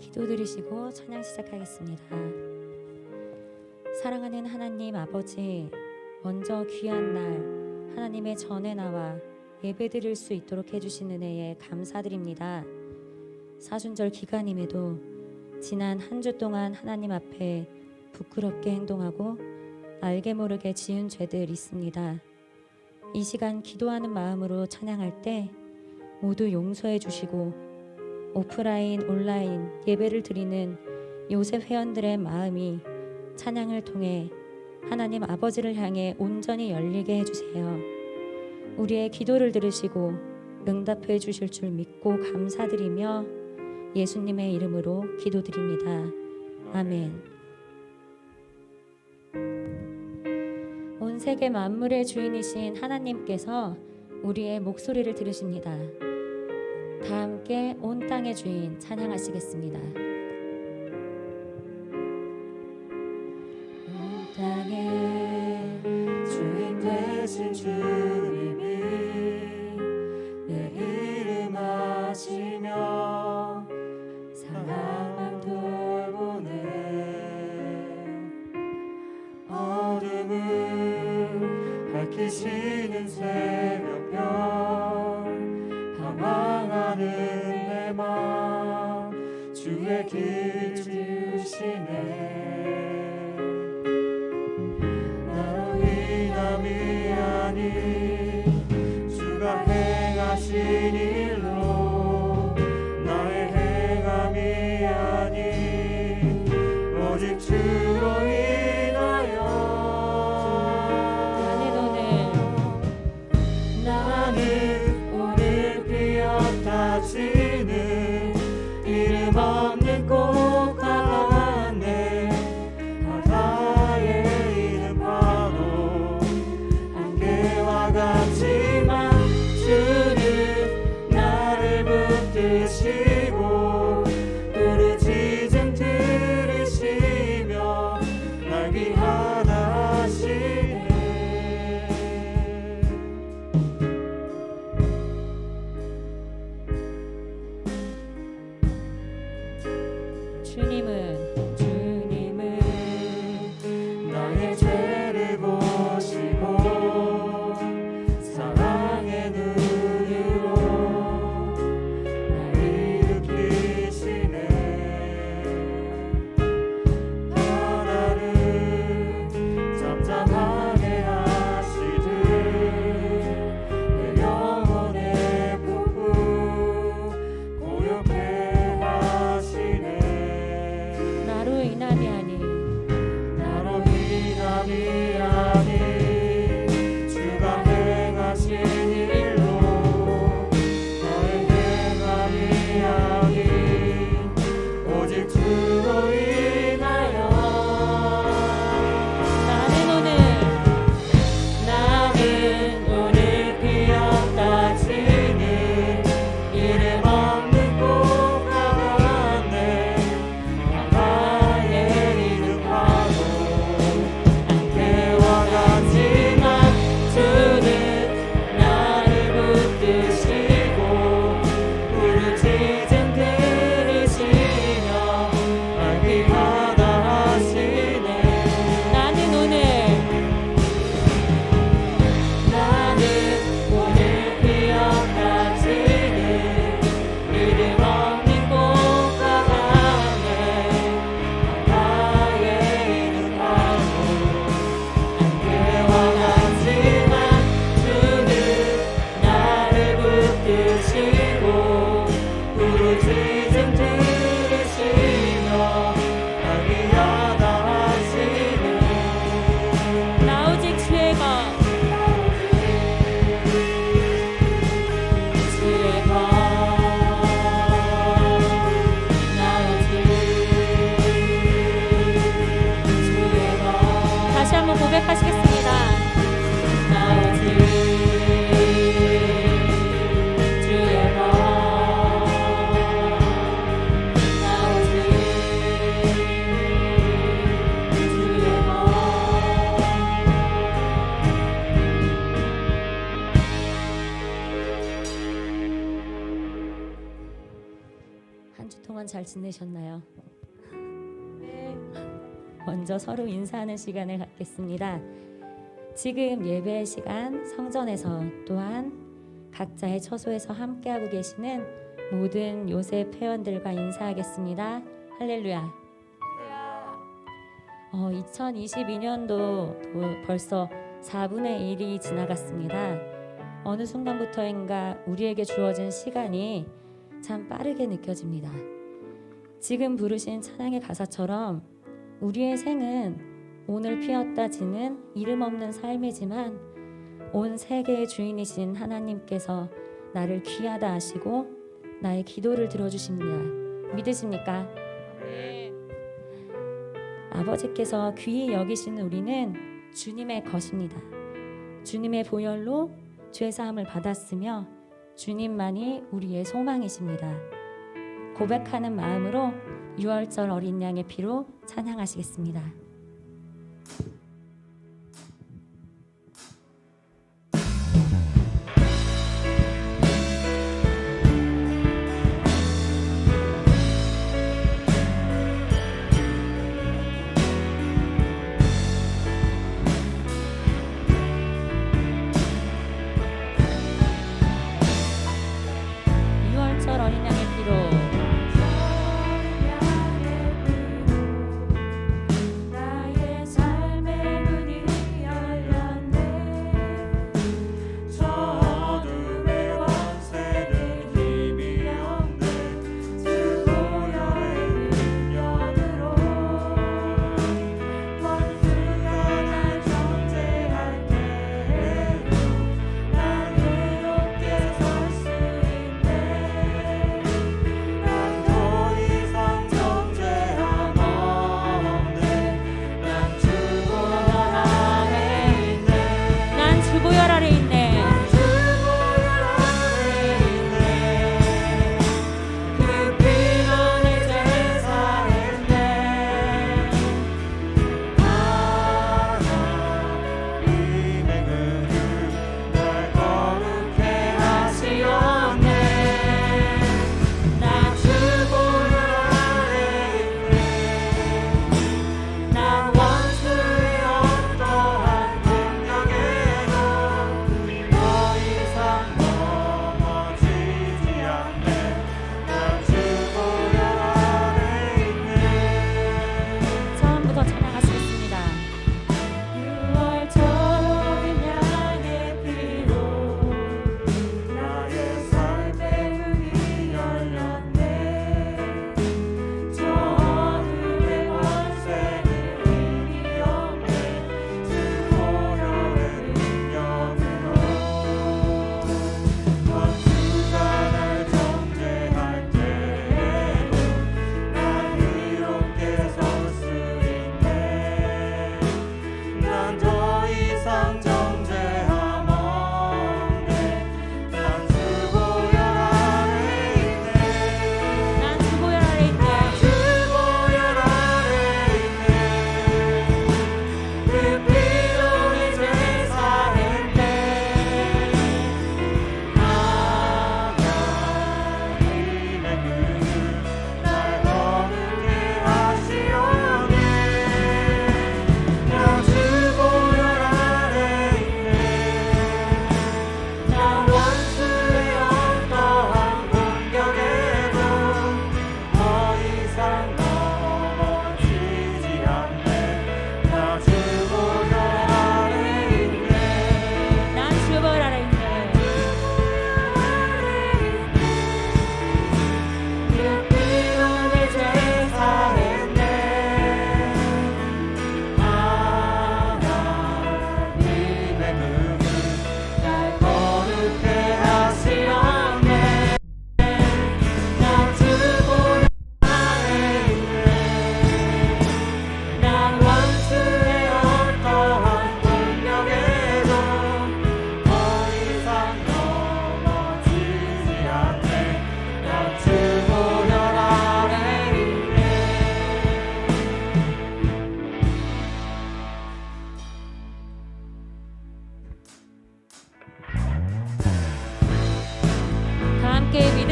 기도 드리시고 찬양 시작하겠습니다. 사랑하는 하나님 아버지, 먼저 귀한 날 하나님의 전에 나와 예배드릴 수 있도록 해주신 은혜에 감사드립니다. 사순절 기간임에도 지난 한 주 동안 하나님 앞에 부끄럽게 행동하고 알게 모르게 지은 죄들 있습니다. 이 시간 기도하는 마음으로 찬양할 때 모두 용서해 주시고 오프라인, 온라인 예배를 드리는 요셉 회원들의 마음이 찬양을 통해 하나님 아버지를 향해 온전히 열리게 해주세요. 우리의 기도를 들으시고 응답해 주실 줄 믿고 감사드리며 예수님의 이름으로 기도드립니다. 아멘. 온 세계 만물의 주인이신 하나님께서 우리의 목소리를 들으십니다. 다 함께 온 땅의 주인 찬양하시겠습니다. 온 땅의 주인 되신 주님이 내 이름 아시며 사랑만 돌보네. 어둠을 밝히시는 새벽별 방황하는 내 맘 주의 길 주시네. 나로 인함이 아닌 주가 행하신 일로 나의 행함이 아닌 오직 주로 인하여 나는 오늘 피었다지는 이름 없는 꽃과 같네. 한 주 동안 잘 지내셨나요? 네. 먼저 서로 인사하는 시간을 갖겠습니다. 지금 예배 시간 성전에서 또한 각자의 처소에서 함께하고 계시는 모든 요셉 회원들과 인사하겠습니다. 할렐루야. 2022년도 벌써 4분의 1이 지나갔습니다. 어느 순간부터인가 우리에게 주어진 시간이 참 빠르게 느껴집니다. 지금 부르신 찬양의 가사처럼 우리의 생은 오늘 피었다 지는 이름 없는 삶이지만 온 세계의 주인이신 하나님께서 나를 귀하다 하시고 나의 기도를 들어주십니다. 믿으십니까? 네. 아버지께서 귀히 여기시는 우리는 주님의 것입니다. 주님의 보혈로 죄사함을 받았으며 주님만이 우리의 소망이십니다. 고백하는 마음으로 6월절 어린 양의 피로 찬양하시겠습니다.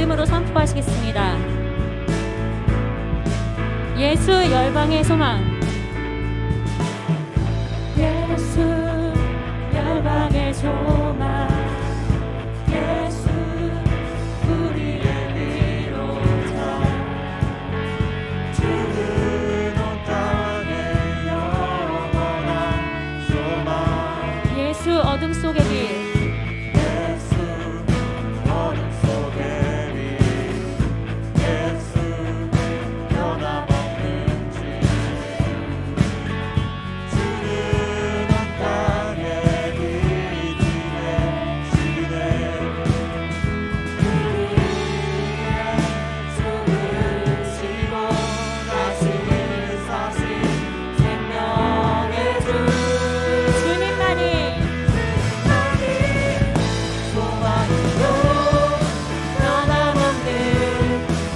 믿음으로 선포하시겠습니다. 예수 열방의 소망. 예수 열방의 소망. 예수 우리의 위로자. 주는 온 땅의 영원한 소망. 예수 어둠 속의 길. 예수 어둠 속의 빛. 예수 변함없는 진. 주는 온 땅에 비치네 시네. 죽으시고 다시 사신 생명의 주. 주님만이 소망이요 변함없는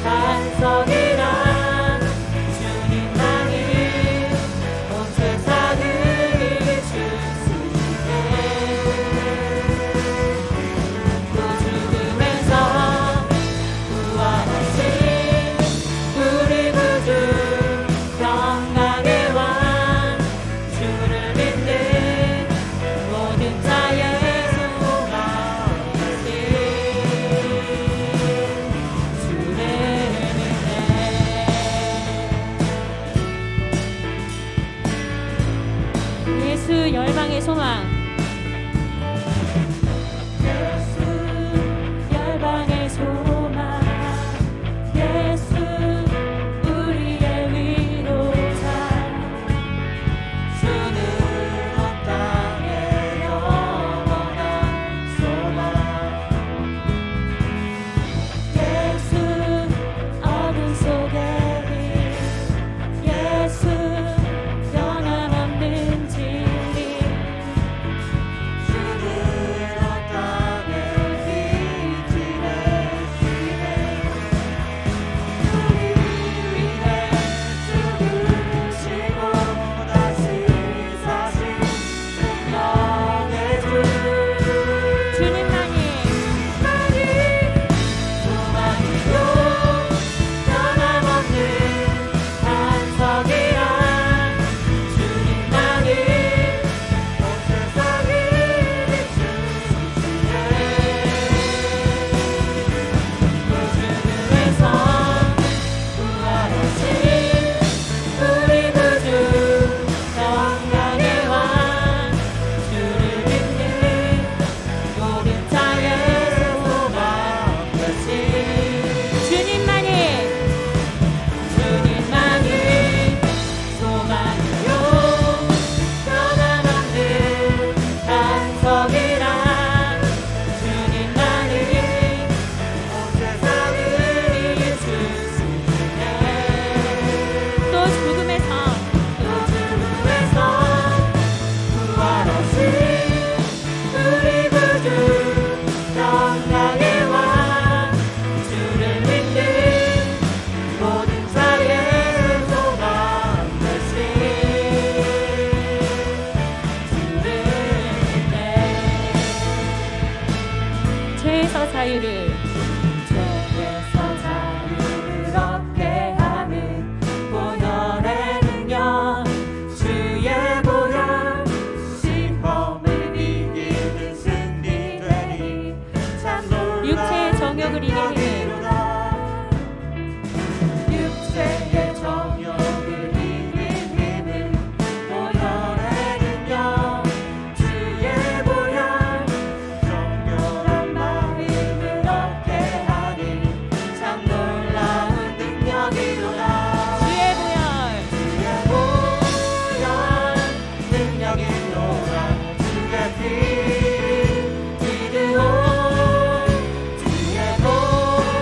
반석이란 주님만이 온 세상을 비추시네. 또 죽음에서 부활하신 우리 구주 평강의 왕 주를 믿는 모든 자의 소망이신 주를 믿네. 예수 열방의 소망. 예수 열방의 소망. 예수 우리의 위로자. 주는 온 땅의 영원한 소망. 예수 어둠 속의 빛. 예수 변함없는 진리. 주는 온 땅에 비치네 시네. 우리 위해 죽으시고 다시 사신 생명의 주. 주님만이 소망이요 변함없는 반석이란 주님만이 온 세상을 비추시네. 또 죽음에서 부활하신 우리 구주 평강의 왕 주를 믿는 모든 자의 소망 되신 주님만이 소망이요 변함없는 반석이란 주님만이 온 세상을 비추시네. 또 죽음에서 또 죽음에서 부활하신 우리 구주 평강의 왕 주를 믿는 모든 자의 소망 되신 주를 믿네. 죄에서 자유를. 죄에서 자유를 얻게 하는 보혈의 능력 주의 보혈 시험을 이기는 승리되니 참 놀라운 육체의 정욕을 이기는 능력이로다. 육체의 정욕을 이기는 힘은 보혈의 능력 주의 보혈 정결한 마음을 얻게 하니 참 놀라운 능력이로다. 주의 보혈. 주의 보혈 능력이로다. 주의 피 기드온 주의 보혈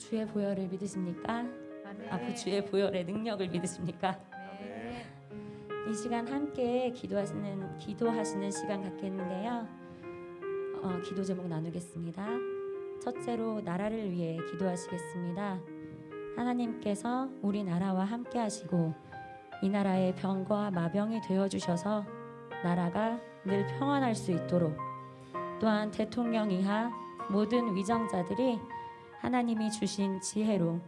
주의 보혈을 믿으십니까? 앞으로 주의 보혈의 능력을 믿으십니까? 네. 이 시간 함께 기도하시는 시간 갖겠는데요. 기도 제목 나누겠습니다. 첫째로 나라를 위해 기도하시겠습니다. 하나님께서 우리 나라와 함께 하시고 이 나라의 병과 마병이 되어 주셔서 나라가 늘 평안할 수 있도록, 또한 대통령 이하 모든 위정자들이 하나님이 주신 지혜로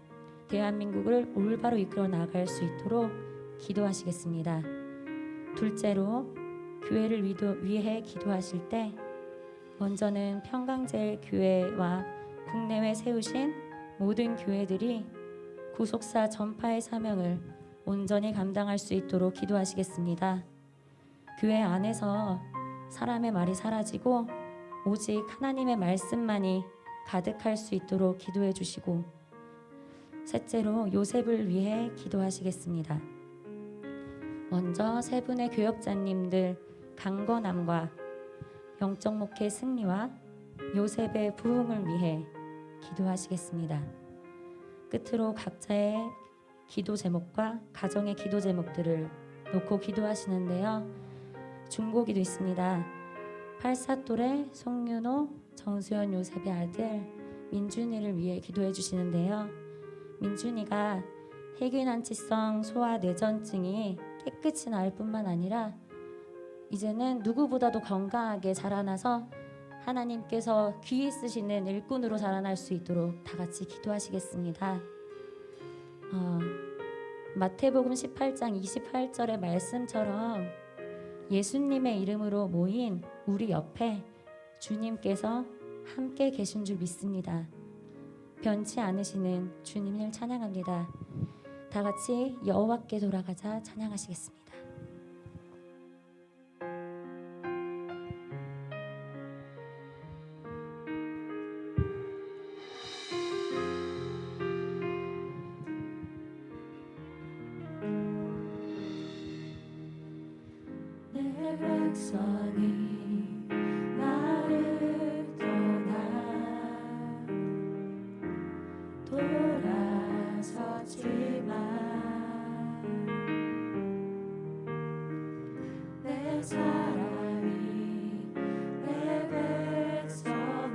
대한민국을 올바로 이끌어 나갈 수 있도록 기도하시겠습니다. 둘째로 교회를 위해 기도하실 때 먼저는 평강제일교회와 국내외 세우신 모든 교회들이 구속사 전파의 사명을 온전히 감당할 수 있도록 기도하시겠습니다. 교회 안에서 사람의 말이 사라지고 오직 하나님의 말씀만이 가득할 수 있도록 기도해 주시고, 셋째로 요셉을 위해 기도하시겠습니다. 먼저 세 분의 교역자님들 강건함과 영적 목회 승리와 요셉의 부흥을 위해 기도하시겠습니다. 끝으로 각자의 기도 제목과 가정의 기도 제목들을 놓고 기도하시는데요. 중보기도 있습니다. 84돌의 송윤호, 정수연 요셉의 아들 민준이를 위해 기도해 주시는데요. 민준이가 희귀난치성 소아 뇌전증이 깨끗이 나을 뿐만 아니라 이제는 누구보다도 건강하게 자라나서 하나님께서 귀히 쓰시는 일꾼으로 자라날 수 있도록 다 같이 기도하시겠습니다. 마태복음 18장 28절의 말씀처럼 예수님의 이름으로 모인 우리 옆에 주님께서 함께 계신 줄 믿습니다. 변치 않으시는 주님을 찬양합니다. 다 같이 여호와께 돌아가자 찬양하시겠습니다. 내 백성이 나를 떠나 돌아섰지만 내 사랑이 내 백성을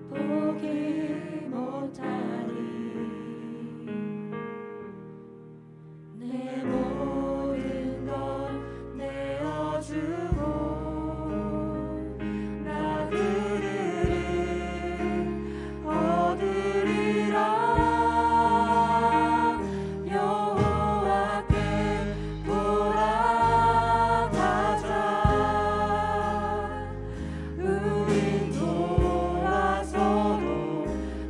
보기 못하리. 내 모든 것 내어주고 나 그들을 얻으리라. 여호와께 돌아가자. 우린 돌아서도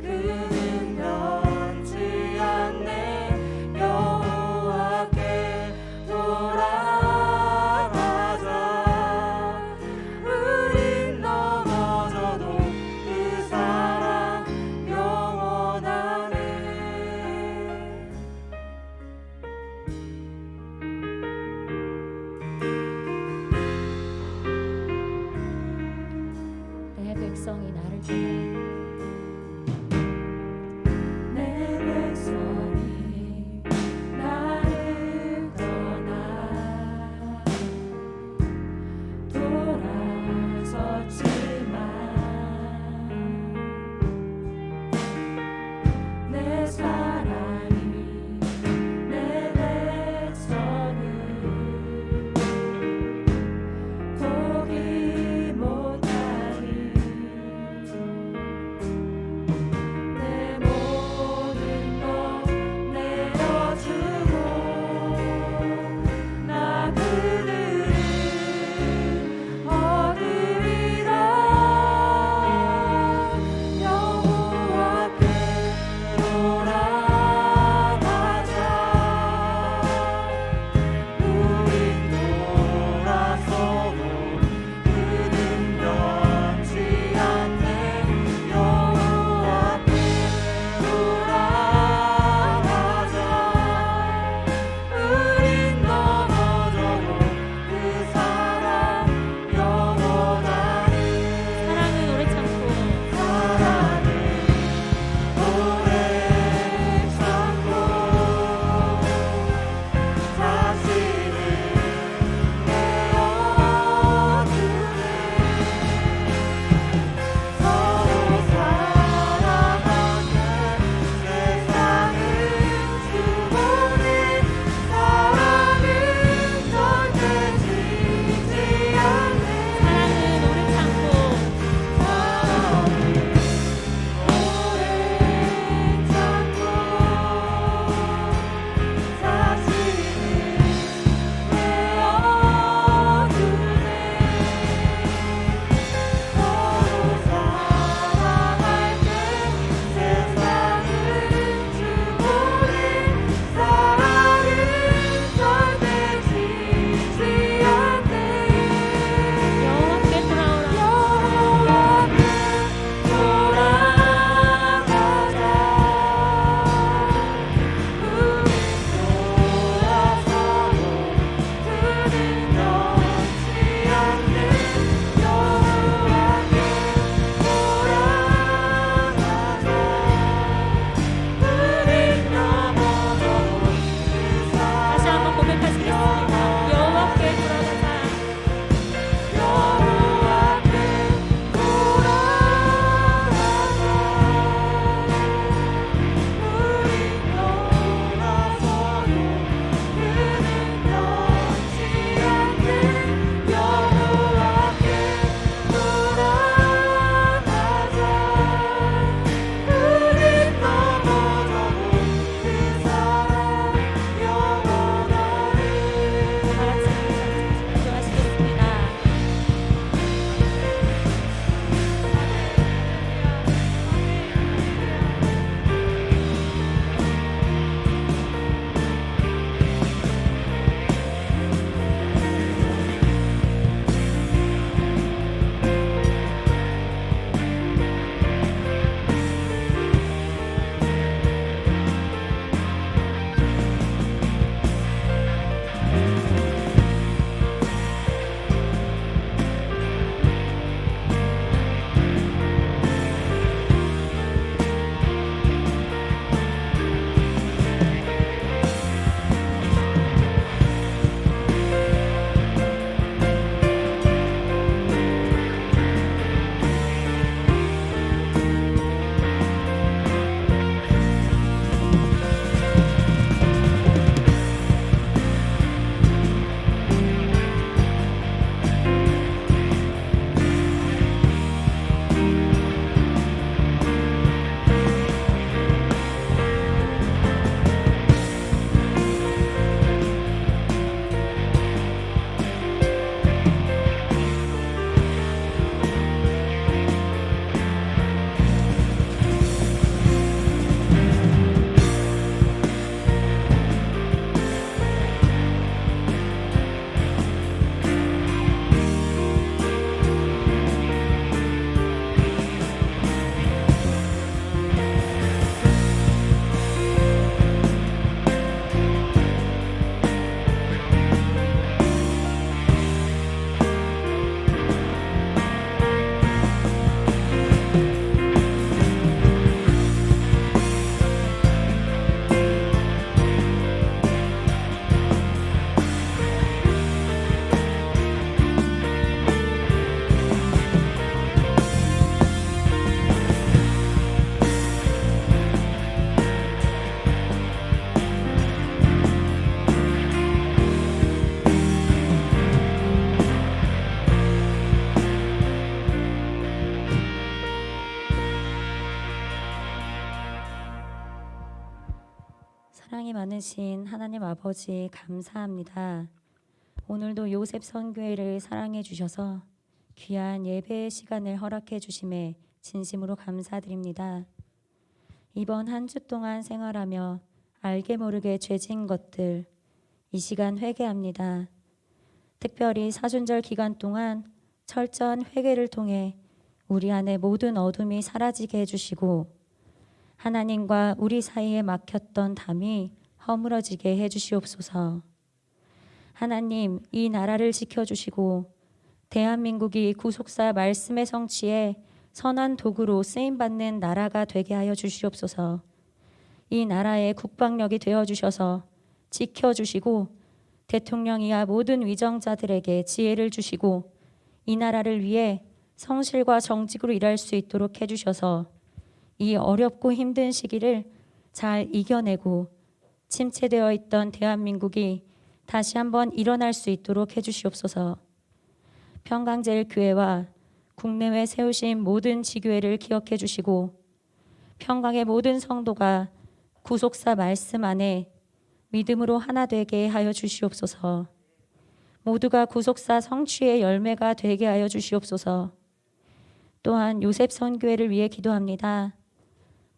그는 변치 않네. 여호와께 돌아가자. 우린 넘어져도 그 사랑 영원하네. 내 백성이 나를 떠나 내 백성이 나를 떠나 돌아섰지만 내 사랑이 내 백성을 보기 못하리. 사랑이 많으신 하나님 아버지 감사합니다. 오늘도 요셉 선교회를 사랑해 주셔서 귀한 예배의 시간을 허락해 주심에 진심으로 감사드립니다. 이번 한 주 동안 생활하며 알게 모르게 죄진 것들 이 시간 회개합니다. 특별히 사순절 기간 동안 철저한 회개를 통해 우리 안에 모든 어둠이 사라지게 해주시고 하나님과 우리 사이에 막혔던 담이 허물어지게 해주시옵소서. 하나님, 이 나라를 지켜주시고 대한민국이 구속사 말씀의 성취에 선한 도구로 쓰임받는 나라가 되게 하여 주시옵소서. 이 나라의 국방력이 되어주셔서 지켜주시고 대통령 이하 모든 위정자들에게 지혜를 주시고 이 나라를 위해 성실과 정직으로 일할 수 있도록 해주셔서 이 어렵고 힘든 시기를 잘 이겨내고 침체되어 있던 대한민국이 다시 한번 일어날 수 있도록 해주시옵소서. 평강제일교회와 국내외 세우신 모든 지교회를 기억해 주시고 평강의 모든 성도가 구속사 말씀 안에 믿음으로 하나 되게 하여 주시옵소서. 모두가 구속사 성취의 열매가 되게 하여 주시옵소서. 또한 요셉 선교회를 위해 기도합니다.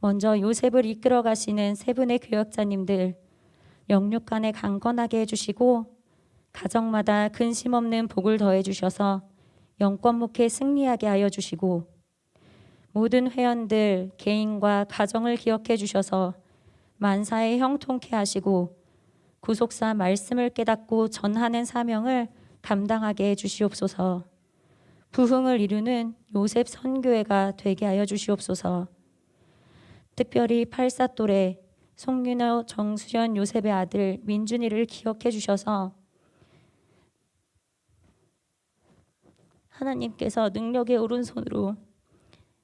먼저 요셉을 이끌어 가시는 세 분의 교역자님들 영육간에 강건하게 해주시고 가정마다 근심 없는 복을 더해 주셔서 영권 목회 승리하게 하여 주시고 모든 회원들 개인과 가정을 기억해 주셔서 만사에 형통케 하시고 구속사 말씀을 깨닫고 전하는 사명을 감당하게 해 주시옵소서. 부흥을 이루는 요셉 선교회가 되게 하여 주시옵소서. 특별히 84또래 송윤호 정수연 요셉의 아들 민준이를 기억해 주셔서 하나님께서 능력의 오른손으로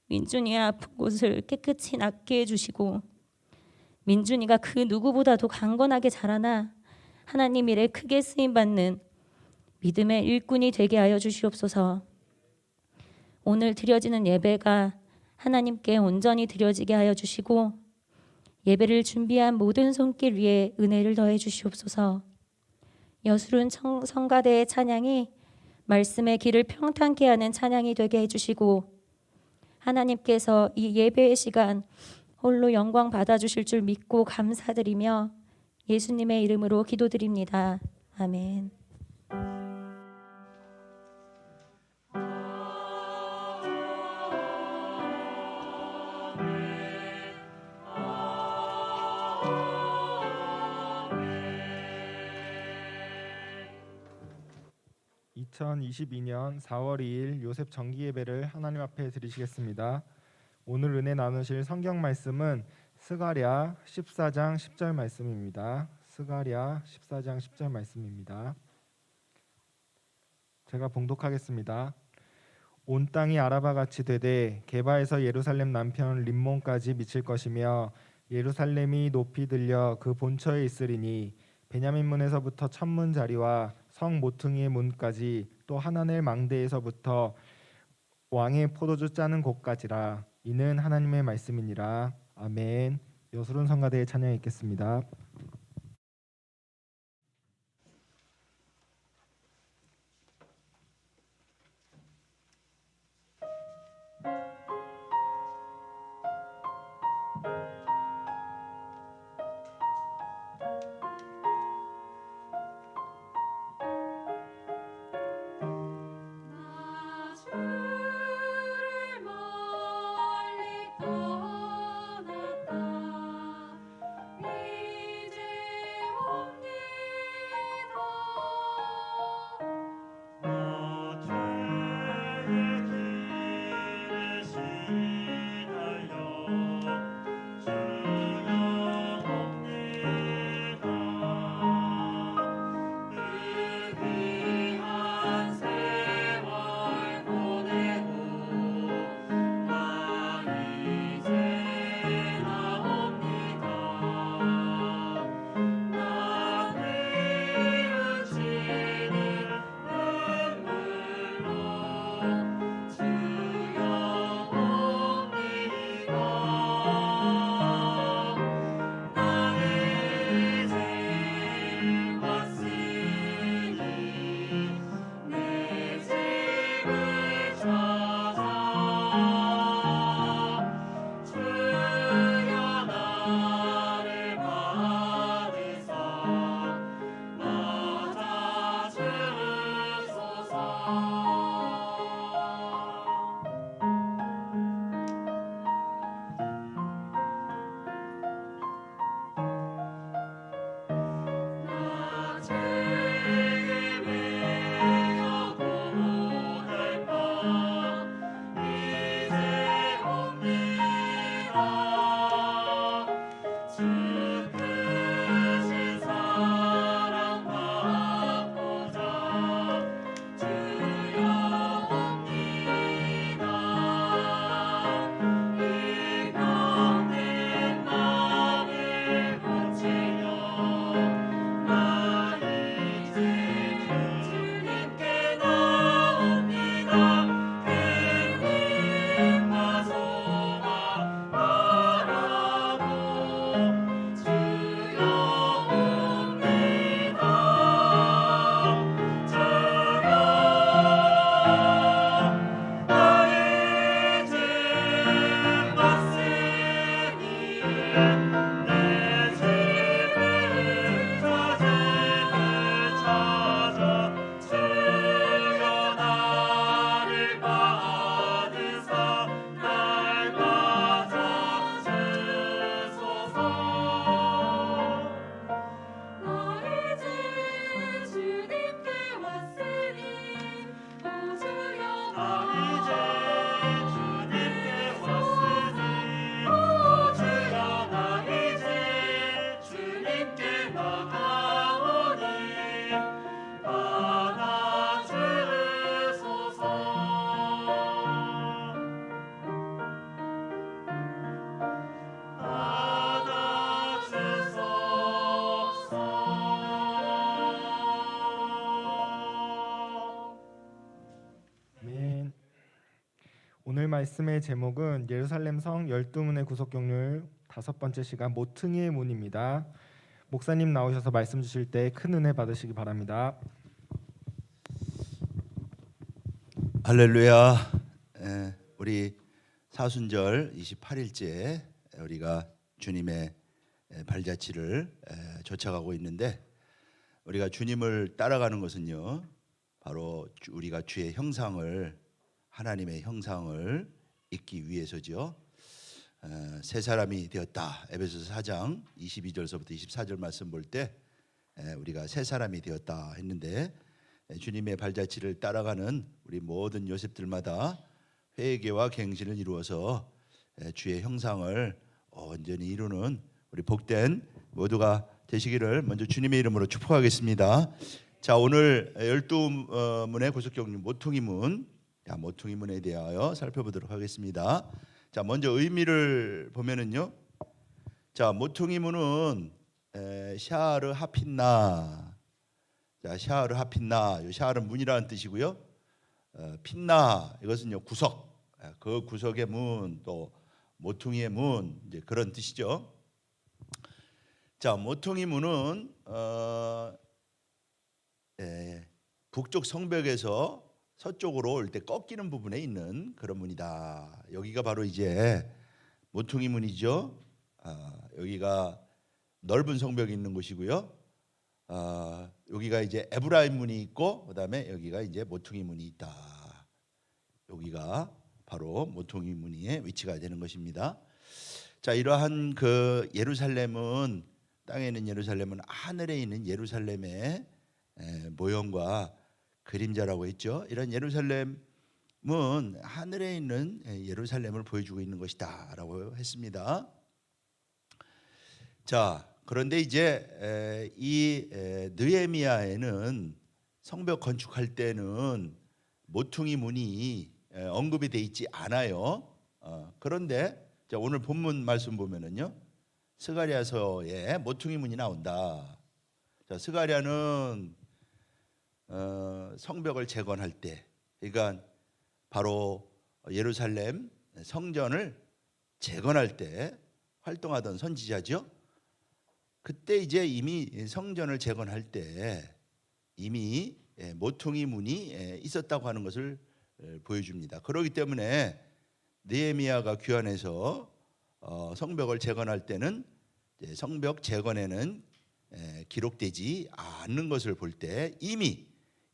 민준이의 아픈 곳을 깨끗이 낫게 해주시고 민준이가 그 누구보다도 강건하게 자라나 하나님 일에 크게 쓰임받는 믿음의 일꾼이 되게 하여 주시옵소서. 오늘 드려지는 예배가 하나님께 온전히 드려지게 하여 주시고 예배를 준비한 모든 손길 위에 은혜를 더해 주시옵소서. 여수른 성가대의 찬양이 말씀의 길을 평탄케 하는 찬양이 되게 해주시고 하나님께서 이 예배의 시간 홀로 영광 받아주실 줄 믿고 감사드리며 예수님의 이름으로 기도드립니다. 아멘. (2022년 4월 2일) 요셉 정기 예배를 하나님 앞에 드리시겠습니다. 오늘 은혜 나누실 성경 말씀은 스가랴 14장 10절 말씀입니다. 스가랴 14장 10절 말씀입니다. 제가 봉독하겠습니다. 온 땅이 아라바 같이 되되 게바에서 예루살렘 남편 림몬까지 미칠 것이며 예루살렘이 높이 들려 그 본처에 있으리니 베냐민 문에서부터 천문 자리와 성 모퉁이의 문까지 또 하나넬 망대에서부터 왕의 포도주 짜는 곳까지라. 이는 하나님의 말씀이니라. 아멘. 여수론 성가대의 찬양 읽겠습니다. 주를 멀리 떠났다 말씀의 제목은 예루살렘 성 12문의 구속경률 5번째 시간 모퉁이의 문입니다. 목사님 나오셔서 말씀 주실 때 큰 은혜 받으시기 바랍니다. 할렐루야. 우리 사순절 28일째 우리가 주님의 발자취를 쫓아가고 있는데, 우리가 주님을 따라가는 것은요, 바로 우리가 주의 형상을, 하나님의 형상을 잊기 위해서죠. 새 사람이 되었다. 에베소서 4장 22절서부터 24절 말씀 볼 때 우리가 새 사람이 되었다 했는데, 주님의 발자취를 따라가는 우리 모든 요셉들마다 회개와 갱신을 이루어서 주의 형상을 온전히 이루는 우리 복된 모두가 되시기를 먼저 주님의 이름으로 축복하겠습니다. 자, 오늘 12문의 구속경륜 모퉁이문, 모퉁이문에 대하여 살펴보도록 하겠습니다. 자, 먼저 의미를 보면은요, 자, 모퉁이문은 샤르 하핀나. 자, 샤르 하핀나, 이 샤르는 문이라는 뜻이고요. 핀나, 이것은요 구석, 그 구석의 문, 또 모퉁이의 문, 이제 그런 뜻이죠. 자, 모퉁이문은 북쪽 성벽에서 서쪽으로 올 때 꺾이는 부분에 있는 그런 문이다. 여기가 바로 이제 모퉁이문이죠. 여기가 넓은 성벽이 있는 곳이고요. 여기가 이제 에브라임 문이 있고, 그다음에 여기가 이제 모퉁이 문이 있다. 여기가 바로 모퉁이 문의 위치가 되는 것입니다. 자, 이러한 그 예루살렘은, 땅에 있는 예루살렘은 하늘에 있는 예루살렘의 모형과 그림자라고 했죠. 이런 예루살렘은 하늘에 있는 예루살렘을 보여주고 있는 것이다라고 했습니다. 자, 그런데 이제 이 느헤미야에는 성벽 건축할 때는 모퉁이 문이 언급이 돼 있지 않아요. 그런데 자, 오늘 본문 말씀 보면은요, 스가랴서에 모퉁이 문이 나온다. 자, 스가랴는 성벽을 재건할 때, 그러니까 바로 예루살렘 성전을 재건할 때 활동하던 선지자죠. 그때 이제 이미 성전을 재건할 때 이미 모퉁이 문이 있었다고 하는 것을 보여줍니다. 그렇기 때문에 느헤미야가 귀환해서 성벽을 재건할 때는 성벽 재건에는 기록되지 않는 것을 볼 때 이미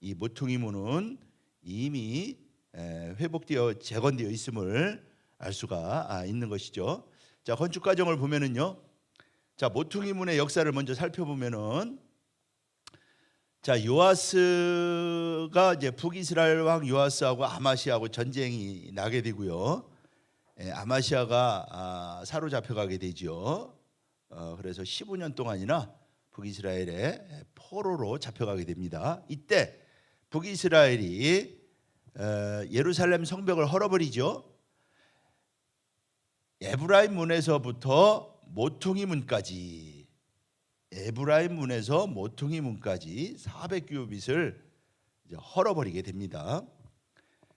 이 모퉁이 문은 이미 회복되어 재건되어 있음을 알 수가 있는 것이죠. 자, 건축 과정을 보면은요, 자, 모퉁이 문의 역사를 먼저 살펴보면은, 자, 요아스가 이제 북이스라엘 왕 요아스하고 아마시아하고 전쟁이 나게 되고요. 아마시아가 사로잡혀가게 되죠. 그래서 15년 동안이나 북이스라엘의 포로로 잡혀가게 됩니다. 이때 북이스라엘이 예루살렘 성벽을 헐어버리죠. 에브라임 문에서부터 모퉁이 문까지, 에브라임 문에서 모퉁이 문까지 400규빗을 헐어버리게 됩니다.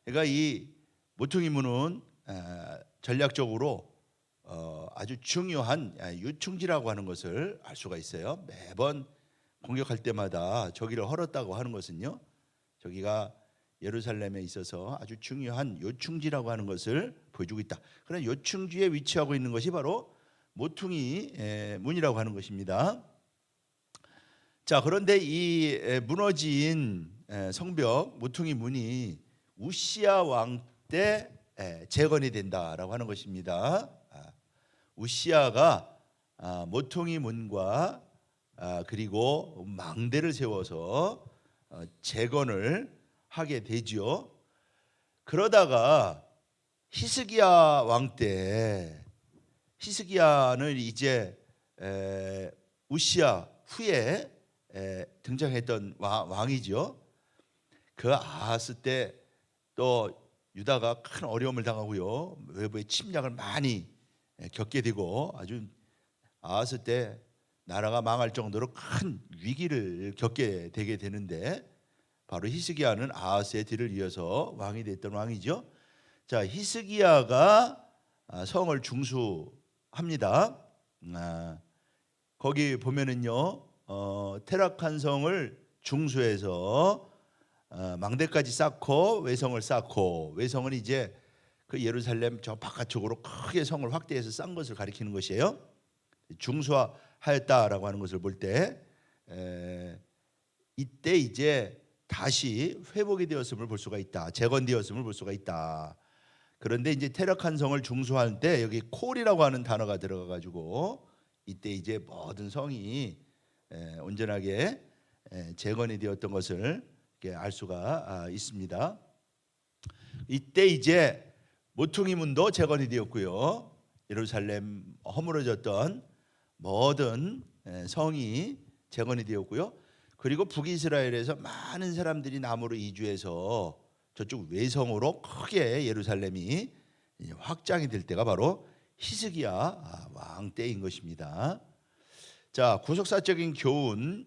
그러니까 이 모퉁이 문은 전략적으로 아주 중요한 유충지라고 하는 것을 알 수가 있어요. 매번 공격할 때마다 저기를 헐었다고 하는 것은요, 저기가 예루살렘에 있어서 아주 중요한 요충지라고 하는 것을 보여주고 있다. 그런 요충지에 위치하고 있는 것이 바로 모퉁이 문이라고 하는 것입니다. 자, 그런데 이 무너진 성벽 모퉁이 문이 우시야 왕 때 재건이 된다라고 하는 것입니다. 우시야가 모퉁이 문과 그리고 망대를 세워서 재건을 하게 되죠. 그러다가 히스기야 왕 때, 히스기야는 이제 우시야 후에 등장했던 왕이죠. 그 아하스 때 또 유다가 큰 어려움을 당하고요, 외부의 침략을 많이 겪게 되고, 아주 아하스 때 나라가 망할 정도로 큰 위기를 겪게 되게 되는데, 바로 히스기야는 아하스의 뒤를 이어서 왕이 됐던 왕이죠. 자, 히스기야가 성을 중수합니다. 거기 보면은요, 테락한 성을 중수해서 망대까지 쌓고 외성을 쌓고, 외성은 이제 그 예루살렘 저 바깥쪽으로 크게 성을 확대해서 쌓은 것을 가리키는 것이에요. 중수하였다라고 하는 것을 볼 때 이때 이제 다시 회복이 되었음을 볼 수가 있다. 재건되었음을 볼 수가 있다. 그런데 이제 테락한 성을 중수할 때 여기 콜이라고 하는 단어가 들어가 가지고 이때 이제 모든 성이 온전하게 재건이 되었던 것을 알 수가 있습니다. 이때 이제 모퉁이 문도 재건이 되었고요. 예루살렘 허물어졌던 모든 성이 재건이 되었고요. 그리고 북이스라엘에서 많은 사람들이 남으로 이주해서 저쪽 외성으로 크게 예루살렘이 확장이 될 때가 바로 히스기야 왕 때인 것입니다. 자, 구속사적인 교훈을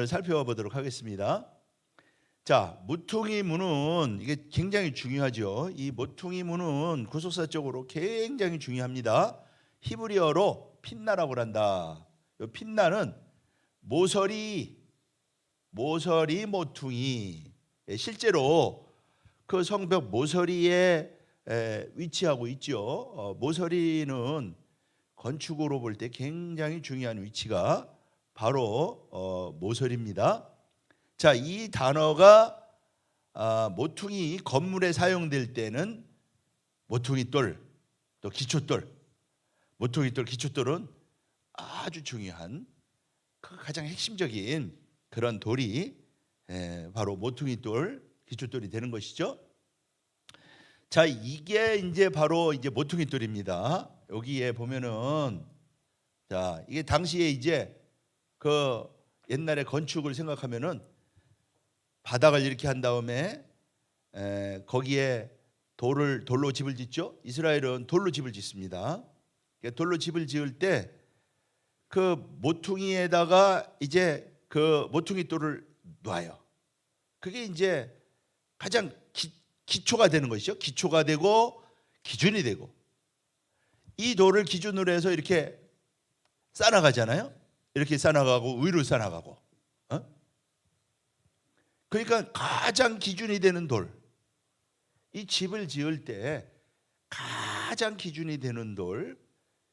살펴보도록 하겠습니다. 자, 모퉁이 문은 이게 굉장히 중요하죠. 이 모퉁이 문은 구속사적으로 굉장히 중요합니다. 히브리어로 핀나라고 한다. 이 핀나는 모서리 모퉁이. 실제로 그 성벽 모서리에 위치하고 있죠. 모서리는 건축으로 볼 때 굉장히 중요한 위치가 바로 모서리입니다. 자, 이 단어가 모퉁이 건물에 사용될 때는 모퉁이돌, 또 기초돌, 모퉁이돌, 기초돌은 아주 중요한 그 가장 핵심적인 그런 돌이 바로 모퉁이돌, 기초돌이 되는 것이죠. 자, 이게 이제 바로 이제 모퉁이돌입니다. 여기에 보면은 자, 이게 당시에 이제 그 옛날에 건축을 생각하면은 바닥을 이렇게 한 다음에 거기에 돌로 집을 짓죠. 이스라엘은 돌로 집을 짓습니다. 돌로 집을 지을 때 그 모퉁이에다가 이제 그 모퉁이 돌을 놔요. 그게 이제 가장 기초가 되는 것이죠. 기초가 되고 기준이 되고, 이 돌을 기준으로 해서 이렇게 쌓아나가잖아요. 이렇게 쌓아나가고 위로 쌓아나가고. 그러니까 가장 기준이 되는 돌, 이 집을 지을 때 가장 기준이 되는 돌,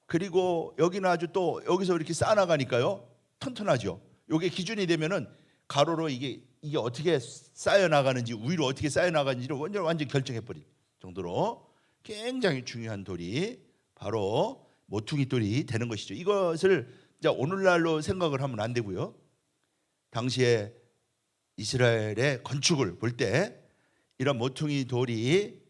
그리고 여기는 아주 또 여기서 이렇게 쌓아나가니까요 튼튼하죠. 이게 기준이 되면은 가로로 이게 어떻게 쌓여 나가는지, 위로 어떻게 쌓여 나가는지를 완전 결정해 버릴 정도로 굉장히 중요한 돌이 바로 모퉁이 돌이 되는 것이죠. 이것을 오늘날로 생각을 하면 안 되고요. 당시에 이스라엘의 건축을 볼 때 이런 모퉁이 돌이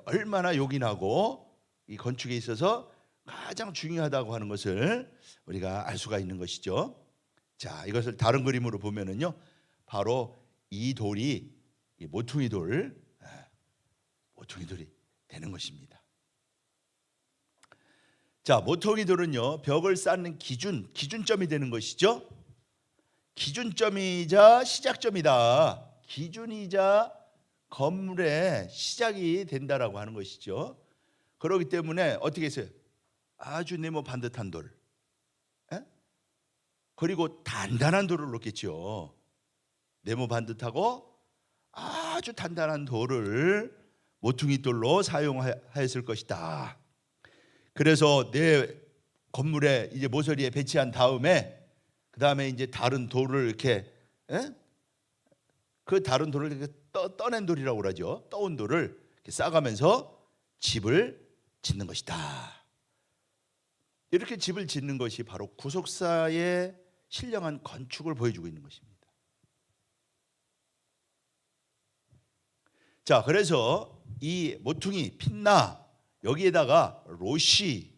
얼마나 요긴하고 이 건축에 있어서 가장 중요하다고 하는 것을 우리가 알 수가 있는 것이죠. 자, 이것을 다른 그림으로 보면은요, 바로 이 돌이 이 모퉁이 돌이 되는 것입니다. 자, 모퉁이 돌은요 벽을 쌓는 기준점이 되는 것이죠. 기준점이자 시작점이다. 기준이자 건물의 시작이 된다라고 하는 것이죠. 그렇기 때문에 어떻게 했어요? 아주 네모 반듯한 돌, 그리고 단단한 돌을 놓겠죠. 네모 반듯하고 아주 단단한 돌을 모퉁이 돌로 사용하였을 것이다. 그래서 내 건물에 이제 모서리에 배치한 다음에 그 다음에 이제 다른 돌을 이렇게 그 다른 돌을 이렇게 떠낸 돌이라고 그러죠. 떠온 돌을 이렇게 쌓아가면서 집을 짓는 것이다. 이렇게 집을 짓는 것이 바로 구속사의 신령한 건축을 보여주고 있는 것입니다. 자, 그래서 이 모퉁이 핀나 여기에다가 로시,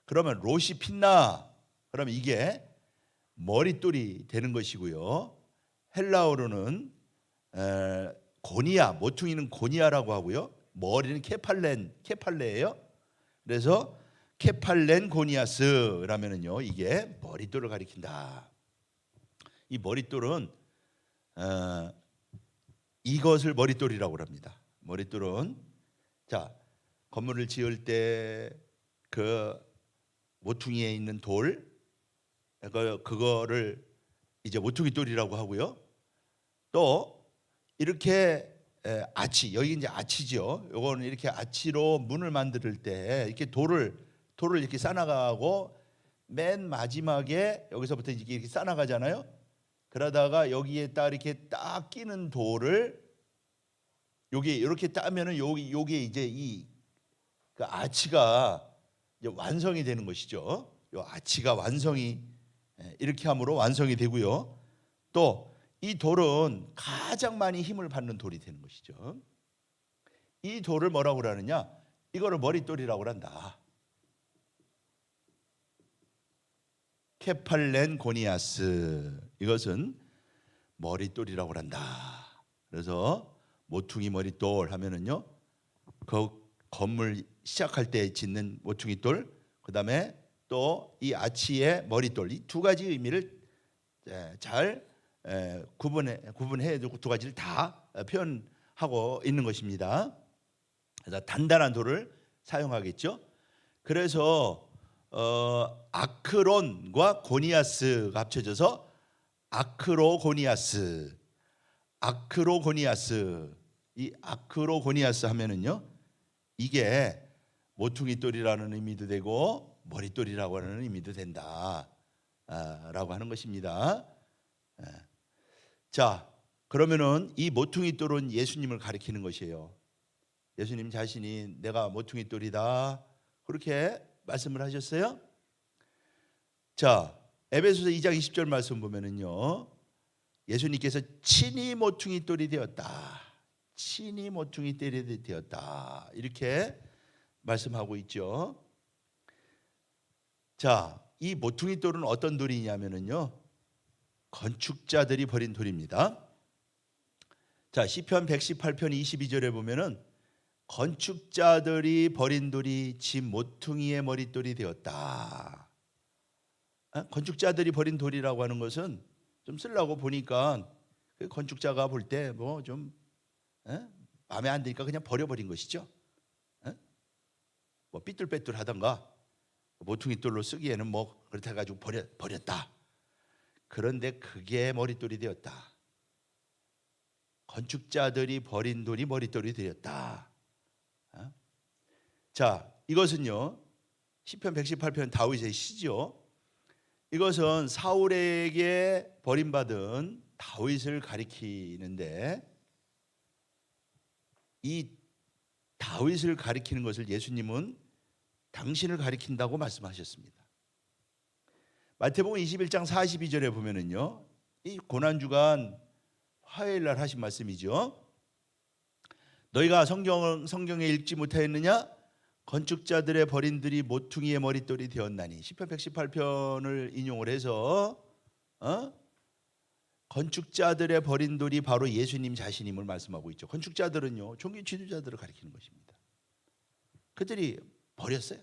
그러면 로시 핀나, 그러면 이게 머릿돌이 되는 것이고요. 헬라어로는 고니아, 모퉁이는 고니아라고 하고요. 머리는 케팔레예요. 그래서 케팔렌 고니아스라면은요, 이게 머릿돌을 가리킨다. 이 머릿돌은 이것을 머릿돌이라고 합니다. 머릿돌은 자, 건물을 지을 때 그 모퉁이에 있는 돌, 그거를 이제 모퉁이 돌이라고 하고요. 또 이렇게 아치, 여기 이제 아치죠. 요거는 이렇게 아치로 문을 만들 때 이렇게 돌을 이렇게 싸나가고 맨 마지막에 여기서부터 이렇게 싸나가잖아요. 그러다가 여기에 딱 이렇게 딱 끼는 돌을 여기 이렇게 따면은 요게 이제 이 그 아치가 이제 완성이 되는 것이죠. 요 아치가 완성이 이렇게 함으로 완성이 되고요. 또 이 돌은 가장 많이 힘을 받는 돌이 되는 것이죠. 이 돌을 뭐라고 그러느냐? 이거를 머릿돌이라고 한다. 케팔렌 고니아스, 이것은 머릿돌이라고 한다. 그래서 모퉁이 머릿돌 하면은요, 그 건물 시작할 때 짓는 모퉁이 돌, 그다음에 또 이 아치의 머릿돌, 이 두 가지 의미를 잘 구분해 두 가지를 다 표현하고 있는 것입니다. 그래서 단단한 돌을 사용하겠죠. 그래서 아크론과 고니아스가 합쳐져서 아크로고니아스. 이 아크로고니아스 하면은요, 이게 모퉁이 돌이라는 의미도 되고 머릿돌이라고 하는 의미도 된다 라고 하는 것입니다. 자, 그러면은 이 모퉁이 돌은 예수님을 가리키는 것이에요. 예수님 자신이 내가 모퉁이 돌이다 그렇게 말씀을 하셨어요. 자, 에베소서 2장 20절 말씀 보면은요, 예수님께서 친히 모퉁이 돌이 되었다. 친히 모퉁이 돌이 되었다. 이렇게 말씀하고 있죠. 자, 이 모퉁이 돌은 어떤 돌이냐면은요, 건축자들이 버린 돌입니다. 자, 시편 118편 22절에 보면은 건축자들이 버린 돌이 집 모퉁이의 머릿돌이 되었다. 건축자들이 버린 돌이라고 하는 것은 좀 쓰려고 보니까 그 건축자가 볼 때 뭐 좀 마음에 안 드니까 그냥 버려버린 것이죠. 뭐 삐뚤빼뚤하던가 모퉁이 돌로 쓰기에는 뭐 그렇다 해가지고 버렸다. 그런데 그게 머릿돌이 되었다. 건축자들이 버린 돌이 머릿돌이 되었다. 자, 이것은요, 시편 118편 다윗의 시죠. 이것은 사울에게 버림받은 다윗을 가리키는데, 이 다윗을 가리키는 것을 예수님은 당신을 가리킨다고 말씀하셨습니다. 마태복음 21장 42절에 보면은요, 이 고난주간 화요일 날 하신 말씀이죠. 너희가 성경에 읽지 못하였느냐? 건축자들의 버린 돌이 모퉁이의 머릿돌이 되었나니. 시편 118편을 인용을 해서 건축자들의 버린 돌이 바로 예수님 자신임을 말씀하고 있죠. 건축자들은요, 종교 지도자들을 가리키는 것입니다. 그들이 버렸어요.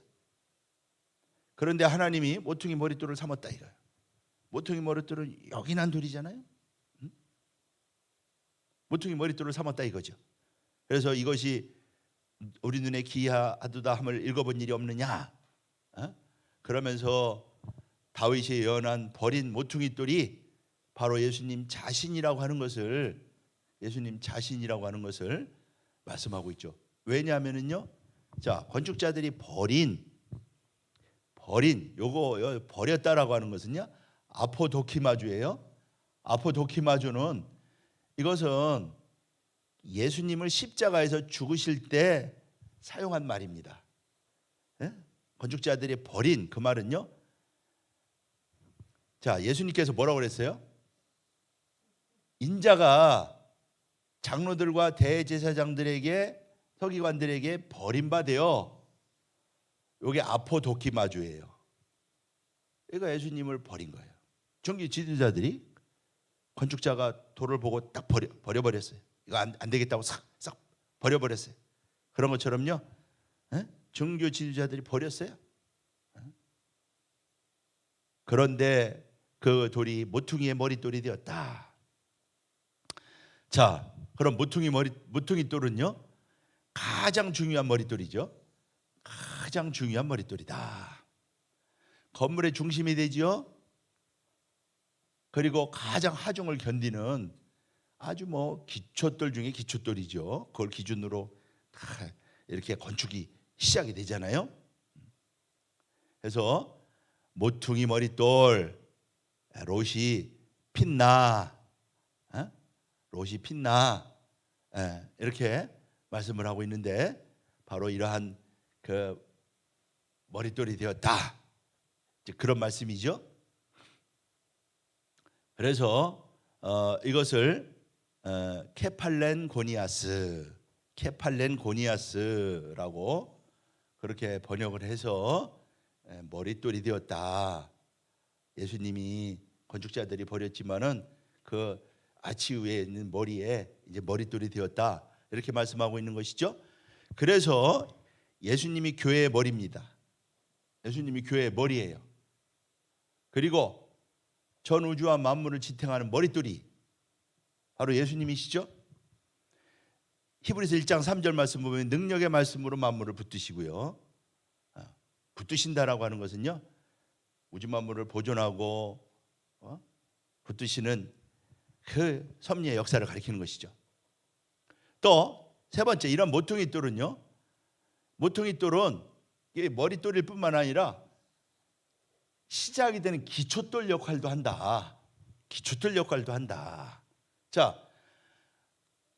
그런데 하나님이 모퉁이 머릿돌을 삼았다 이거예요. 모퉁이 머릿돌은 요긴한 돌이잖아요. 모퉁이 머릿돌을 삼았다 이거죠. 그래서 이것이 우리 눈에 기이하도다 함을 읽어본 일이 없느냐? 그러면서 다윗이 예언한 버린 모퉁이 돌이 바로 예수님 자신이라고 하는 것을 말씀하고 있죠. 왜냐하면은요, 자, 건축자들이 버린 요거 버렸다라고 하는 것은요, 아포도키마주예요. 아포도키마주는 이것은 예수님을 십자가에서 죽으실 때 사용한 말입니다. 건축자들이 버린 그 말은요, 자, 예수님께서 뭐라고 그랬어요? 인자가 장로들과 대제사장들에게, 서기관들에게 버림받아요. 이게 아포도키마주예요. 그러니까 예수님을 버린 거예요. 종교 지도자들이 건축자가 돌을 보고 딱 버려버렸어요. 이거 안 되겠다고 싹 버려버렸어요. 그런 것처럼요, 종교 지도자들이 버렸어요. 그런데 그 돌이 모퉁이의 머릿돌이 되었다. 자, 그럼 모퉁이 돌은요, 가장 중요한 머릿돌이죠. 가장 중요한 머릿돌이다. 건물의 중심이 되지요. 그리고 가장 하중을 견디는 아주 기초돌 중에 기초돌이죠. 그걸 기준으로 다 이렇게 건축이 시작이 되잖아요. 그래서 모퉁이 머릿돌, 롯이 빛나, 롯이 빛나, 이렇게 말씀을 하고 있는데 바로 이러한 그 머릿돌이 되었다. 이제 그런 말씀이죠. 그래서 이것을 케팔렌 고니아스라고 그렇게 번역을 해서 머릿돌이 되었다. 예수님이 건축자들이 버렸지만은 그 아치 위에 있는 머리에 이제 머릿돌이 되었다. 이렇게 말씀하고 있는 것이죠. 그래서 예수님이 교회의 머리입니다. 예수님이 교회의 머리예요. 그리고 전 우주와 만물을 지탱하는 머릿돌이 바로 예수님이시죠. 히브리서 1장 3절 말씀 보면 능력의 말씀으로 만물을 붙드시고요. 붙드신다라고 하는 것은요, 우주 만물을 보존하고 붙드시는 그 섭리의 역사를 가리키는 것이죠. 또 세 번째, 이런 모퉁이 돌은요, 모퉁이 돌은 머릿돌일 뿐만 아니라 시작이 되는 기초돌 역할도 한다. 기초돌 역할도 한다. 자,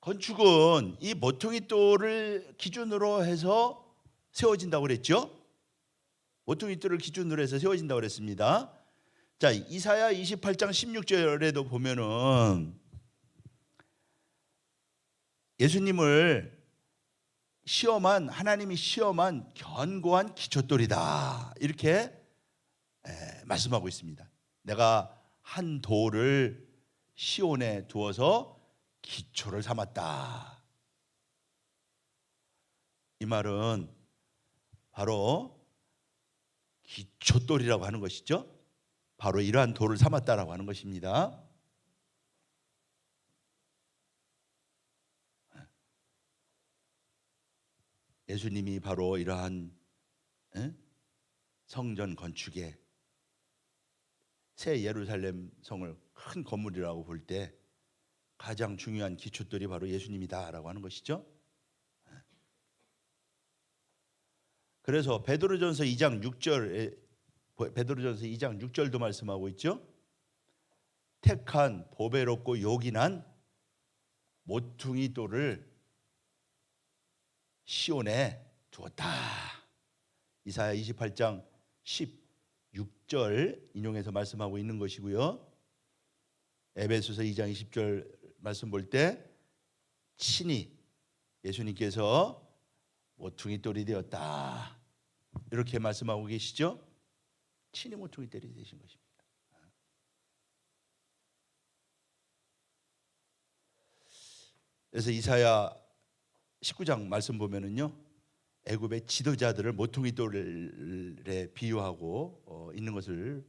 건축은 이 모퉁이 돌을 기준으로 해서 세워진다고 그랬죠. 모퉁이 돌을 기준으로 해서 세워진다고 그랬습니다. 자, 이사야 28장 16절에도 보면은 예수님을 하나님이 시험한 견고한 기초돌이다. 이렇게 말씀하고 있습니다. 내가 한 돌을 시온에 두어서 기초를 삼았다. 이 말은 바로 기초돌이라고 하는 것이죠. 바로 이러한 돌을 삼았다라고 하는 것입니다. 예수님이 바로 이러한 성전 건축에 새 예루살렘 성을 큰 건물이라고 볼 때 가장 중요한 기초돌이 바로 예수님이다라고 하는 것이죠. 그래서 베드로전서 2장 6절도 말씀하고 있죠. 택한 보배롭고 요긴한 모퉁이 돌을 시온에 두었다. 이사야 28장 16절 인용해서 말씀하고 있는 것이고요. 에베소서 2장 20절 말씀 볼 때 친히 예수님께서 모퉁이 돌이 되었다. 이렇게 말씀하고 계시죠. 친히 모퉁이 돌이 되신 것입니다. 그래서 이사야 19장 말씀 보면은요, 애굽의 지도자들을 모퉁이 돌에 비유하고 있는 것을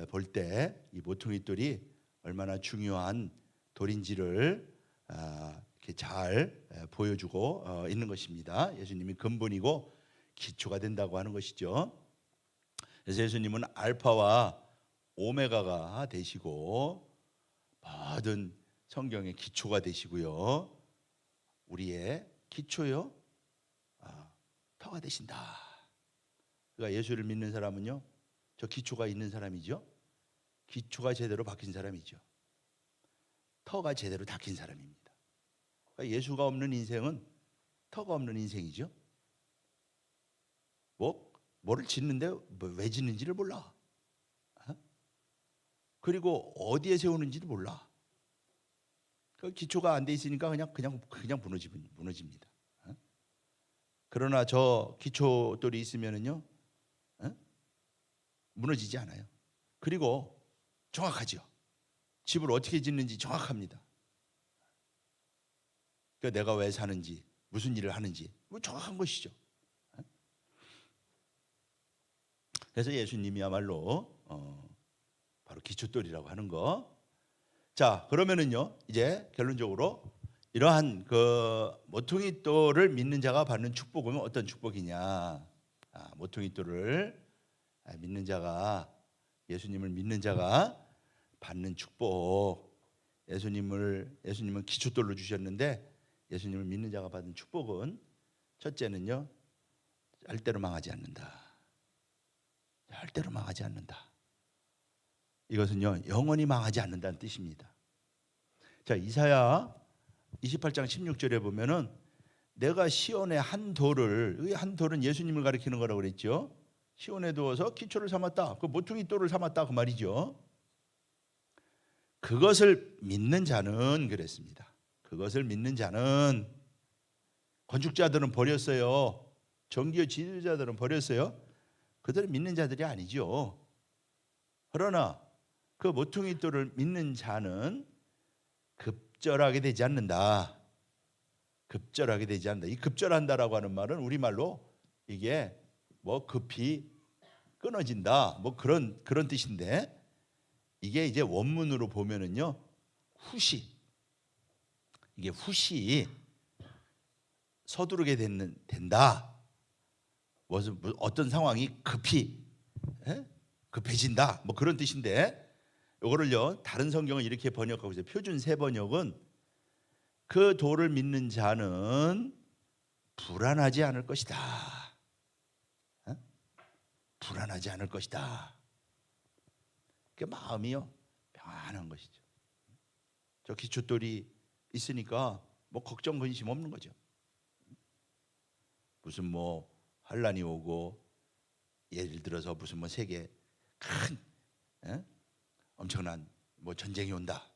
볼 때 이 모퉁이 돌이 얼마나 중요한 돌인지를 이렇게 잘 보여주고 있는 것입니다. 예수님이 근본이고 기초가 된다고 하는 것이죠. 그래서 예수님은 알파와 오메가가 되시고 모든 성경의 기초가 되시고요. 우리의 기초요, 터가 되신다. 그러니까 예수를 믿는 사람은요, 저 기초가 있는 사람이죠. 기초가 제대로 박힌 사람이죠. 터가 제대로 닦인 사람입니다. 그러니까 예수가 없는 인생은 터가 없는 인생이죠. 뭐를 짓는데 왜 짓는지를 몰라. 그리고 어디에 세우는지도 몰라. 그 기초가 안 돼 있으니까 그냥 무너집니다. 그러나 저 기초돌이 있으면은요, 무너지지 않아요. 그리고 정확하죠. 집을 어떻게 짓는지 정확합니다. 그러니까 내가 왜 사는지, 무슨 일을 하는지 정확한 것이죠. 그래서 예수님이야말로 바로 기초돌이라고 하는 거. 자, 그러면은요, 이제 결론적으로 이러한 그 모퉁이 돌을 믿는 자가 받는 축복은 어떤 축복이냐? 모퉁이 돌을 믿는 자가, 예수님을 믿는 자가 받는 축복. 예수님은 기초돌로 주셨는데 예수님을 믿는 자가 받은 축복은, 첫째는요, 절대로 망하지 않는다. 절대로 망하지 않는다. 이것은요, 영원히 망하지 않는다는 뜻입니다. 자, 이사야 28장 16절에 보면은 내가 시온의 한 돌을, 이 한 돌은 예수님을 가리키는 거라고 그랬죠. 시온에 두어서 기초를 삼았다. 그 모퉁이 돌을 삼았다 그 말이죠. 그것을 믿는 자는 그랬습니다. 그것을 믿는 자는, 건축자들은 버렸어요. 정교 지도자들은 버렸어요. 그들은 믿는 자들이 아니죠. 그러나 그 모퉁이 돌을 믿는 자는 급절하게 되지 않는다. 급절하게 되지 않는다. 이 급절한다라고 하는 말은 우리말로 이게 뭐 급히 끊어진다, 뭐 그런 뜻인데, 이게 이제 원문으로 보면은요, 후시, 이게 후시 서두르게 된다. 어떤 상황이 급히 급해진다, 뭐 그런 뜻인데, 이거를요 다른 성경은 이렇게 번역하고 있어요. 표준 세 번역은 그 도를 믿는 자는 불안하지 않을 것이다. 불안하지 않을 것이다. 그 마음이요 평안한 것이죠. 저 기초돌이 있으니까 뭐 걱정 근심 없는 거죠. 무슨 뭐 환란이 오고, 예를 들어서 무슨 뭐 세계 큰 엄청난 뭐 전쟁이 온다,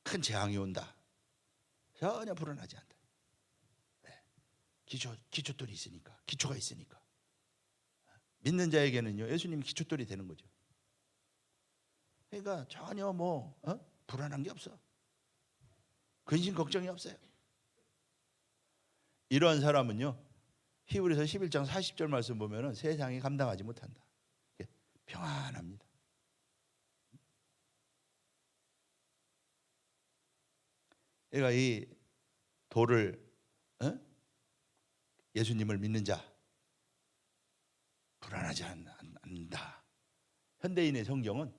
큰 재앙이 온다, 전혀 불안하지 않다. 기초돌이 있으니까, 기초가 있으니까. 믿는 자에게는요 예수님이 기초돌이 되는 거죠. 그러니까 전혀 뭐 불안한 게 없어. 근심 걱정이 없어요. 이러한 사람은요 히브리서 11장 40절 말씀 보면은 세상이 감당하지 못한다. 평안합니다. 그러니까 이 돌을, 예수님을 믿는 자 불안하지 않는다. 현대인의 성경은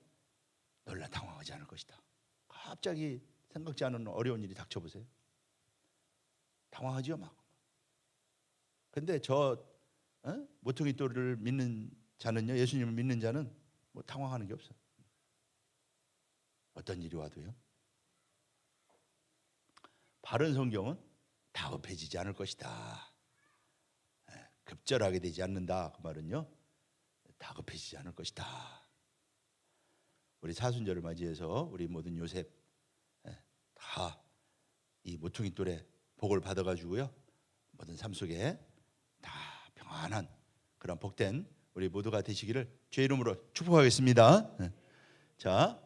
놀라 당황하지 않을 것이다. 갑자기 생각지 않은 어려운 일이 닥쳐보세요. 당황하지요 막. 근데 저 모퉁이 돌을 믿는 자는요, 예수님을 믿는 자는 뭐 당황하는 게 없어. 어떤 일이 와도요. 바른 성경은 다급해지지 않을 것이다. 급절하게 되지 않는다. 그 말은요, 다급해지지 않을 것이다. 우리 사순절을 맞이해서 우리 모든 요셉 다 이 모퉁이 돌의 복을 받아가지고요, 모든 삶 속에 다 평안한 그런 복된 우리 모두가 되시기를 주의 이름으로 축복하겠습니다. 자,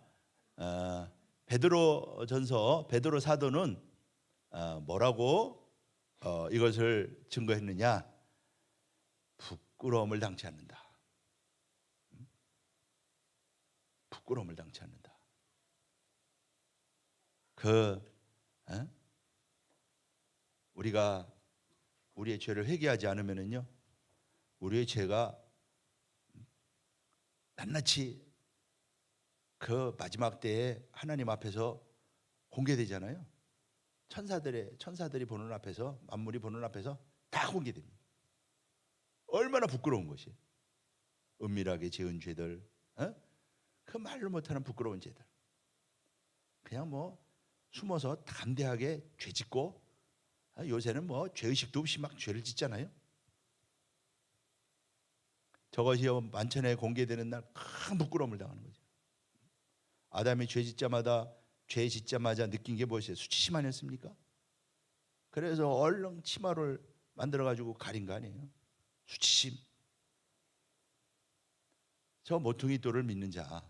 베드로전서 베드로 사도는 뭐라고 이것을 증거했느냐? 부끄러움을 당치 않는다. 부끄러움을 당치 않는다. 우리가 우리의 죄를 회개하지 않으면은요, 우리의 죄가 낱낱이 그 마지막 때에 하나님 앞에서 공개되잖아요. 천사들이 보는 앞에서, 만물이 보는 앞에서 다 공개됩니다. 얼마나 부끄러운 것이. 은밀하게 지은 죄들, 그 말로 못하는 부끄러운 죄들. 그냥 뭐 숨어서 담대하게 죄 짓고, 요새는 뭐 죄의식도 없이 막 죄를 짓잖아요. 저것이 만천에 공개되는 날 큰 부끄러움을 당하는 거죠. 아담이 죄 짓자마자 느낀 게 무엇이에요? 수치심 아니었습니까? 그래서 얼른 치마를 만들어 가지고 가린 거 아니에요? 수치심. 저 모퉁이 돌을 믿는 자,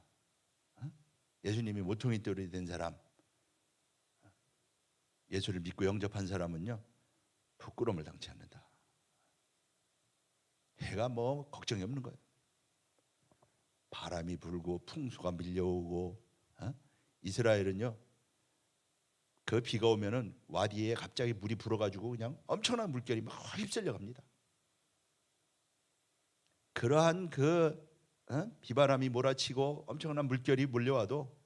예수님이 모퉁이 돌이 된 사람, 예수를 믿고 영접한 사람은요 부끄러움을 당치 않는다. 해가 뭐 걱정이 없는 거예요. 바람이 불고 풍수가 밀려오고, 이스라엘은요 그 비가 오면은 와디에 갑자기 물이 불어가지고 그냥 엄청난 물결이 막 휩쓸려 갑니다. 그러한 그 비바람이 몰아치고 엄청난 물결이 몰려와도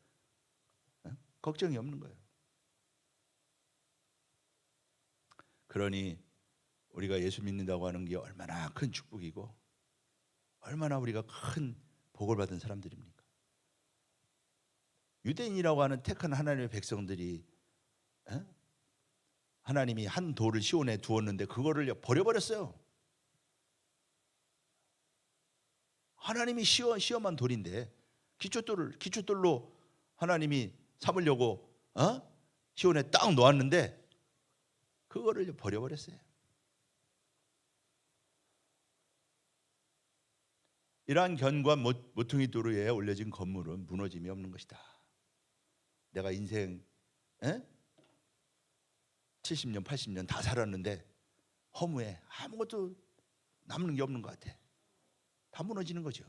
걱정이 없는 거예요. 그러니 우리가 예수 믿는다고 하는 게 얼마나 큰 축복이고 얼마나 우리가 큰 복을 받은 사람들입니까? 유대인이라고 하는 택한 하나님의 백성들이 하나님이 한 돌을 시온에 두었는데 그거를 버려버렸어요. 하나님이 시험한 돌인데 기초돌로 하나님이 삼으려고 시온에 딱 놓았는데 그거를 버려버렸어요. 이러한 견고한 모퉁이 돌 위에 올려진 건물은 무너짐이 없는 것이다. 내가 인생 70년 80년 다 살았는데 허무해. 아무것도 남는 게 없는 것 같아. 다 무너지는 거죠.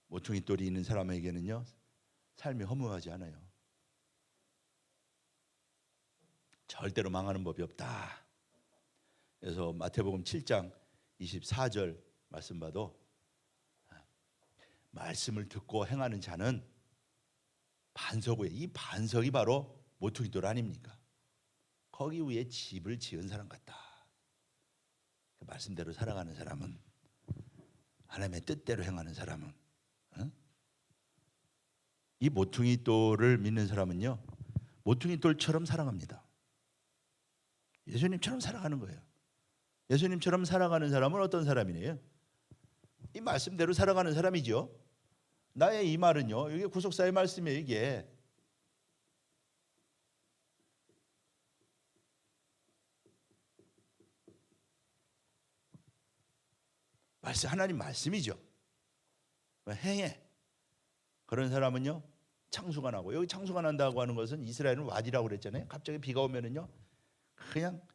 모퉁이 돌이 있는 사람에게는요 삶이 허무하지 않아요. 절대로 망하는 법이 없다. 그래서 마태복음 7장 24절 말씀 봐도 말씀을 듣고 행하는 자는 반석 위에, 이 반석이 바로 모퉁이 돌 아닙니까? 거기 위에 집을 지은 사람 같다. 그 말씀대로 살아가는 사람은, 하나님의 뜻대로 행하는 사람은, 이 모퉁이 돌을 믿는 사람은요 모퉁이 돌처럼 살아갑니다. 예수님처럼 살아가는 거예요. 예수님처럼 살아가는 사람은 어떤 사람이에요? 이 말씀대로 살아가는 사람이죠. 나의 이 말은요, 이게 구속사의 말씀이에요. 이게 하나님 말씀이죠. 행해. 그런 사람은요 창수가 나고, 여기 창수가 난다고 하는 것은 이스라엘은 와디라고 그랬잖아요. 갑자기 비가 오면은요 그냥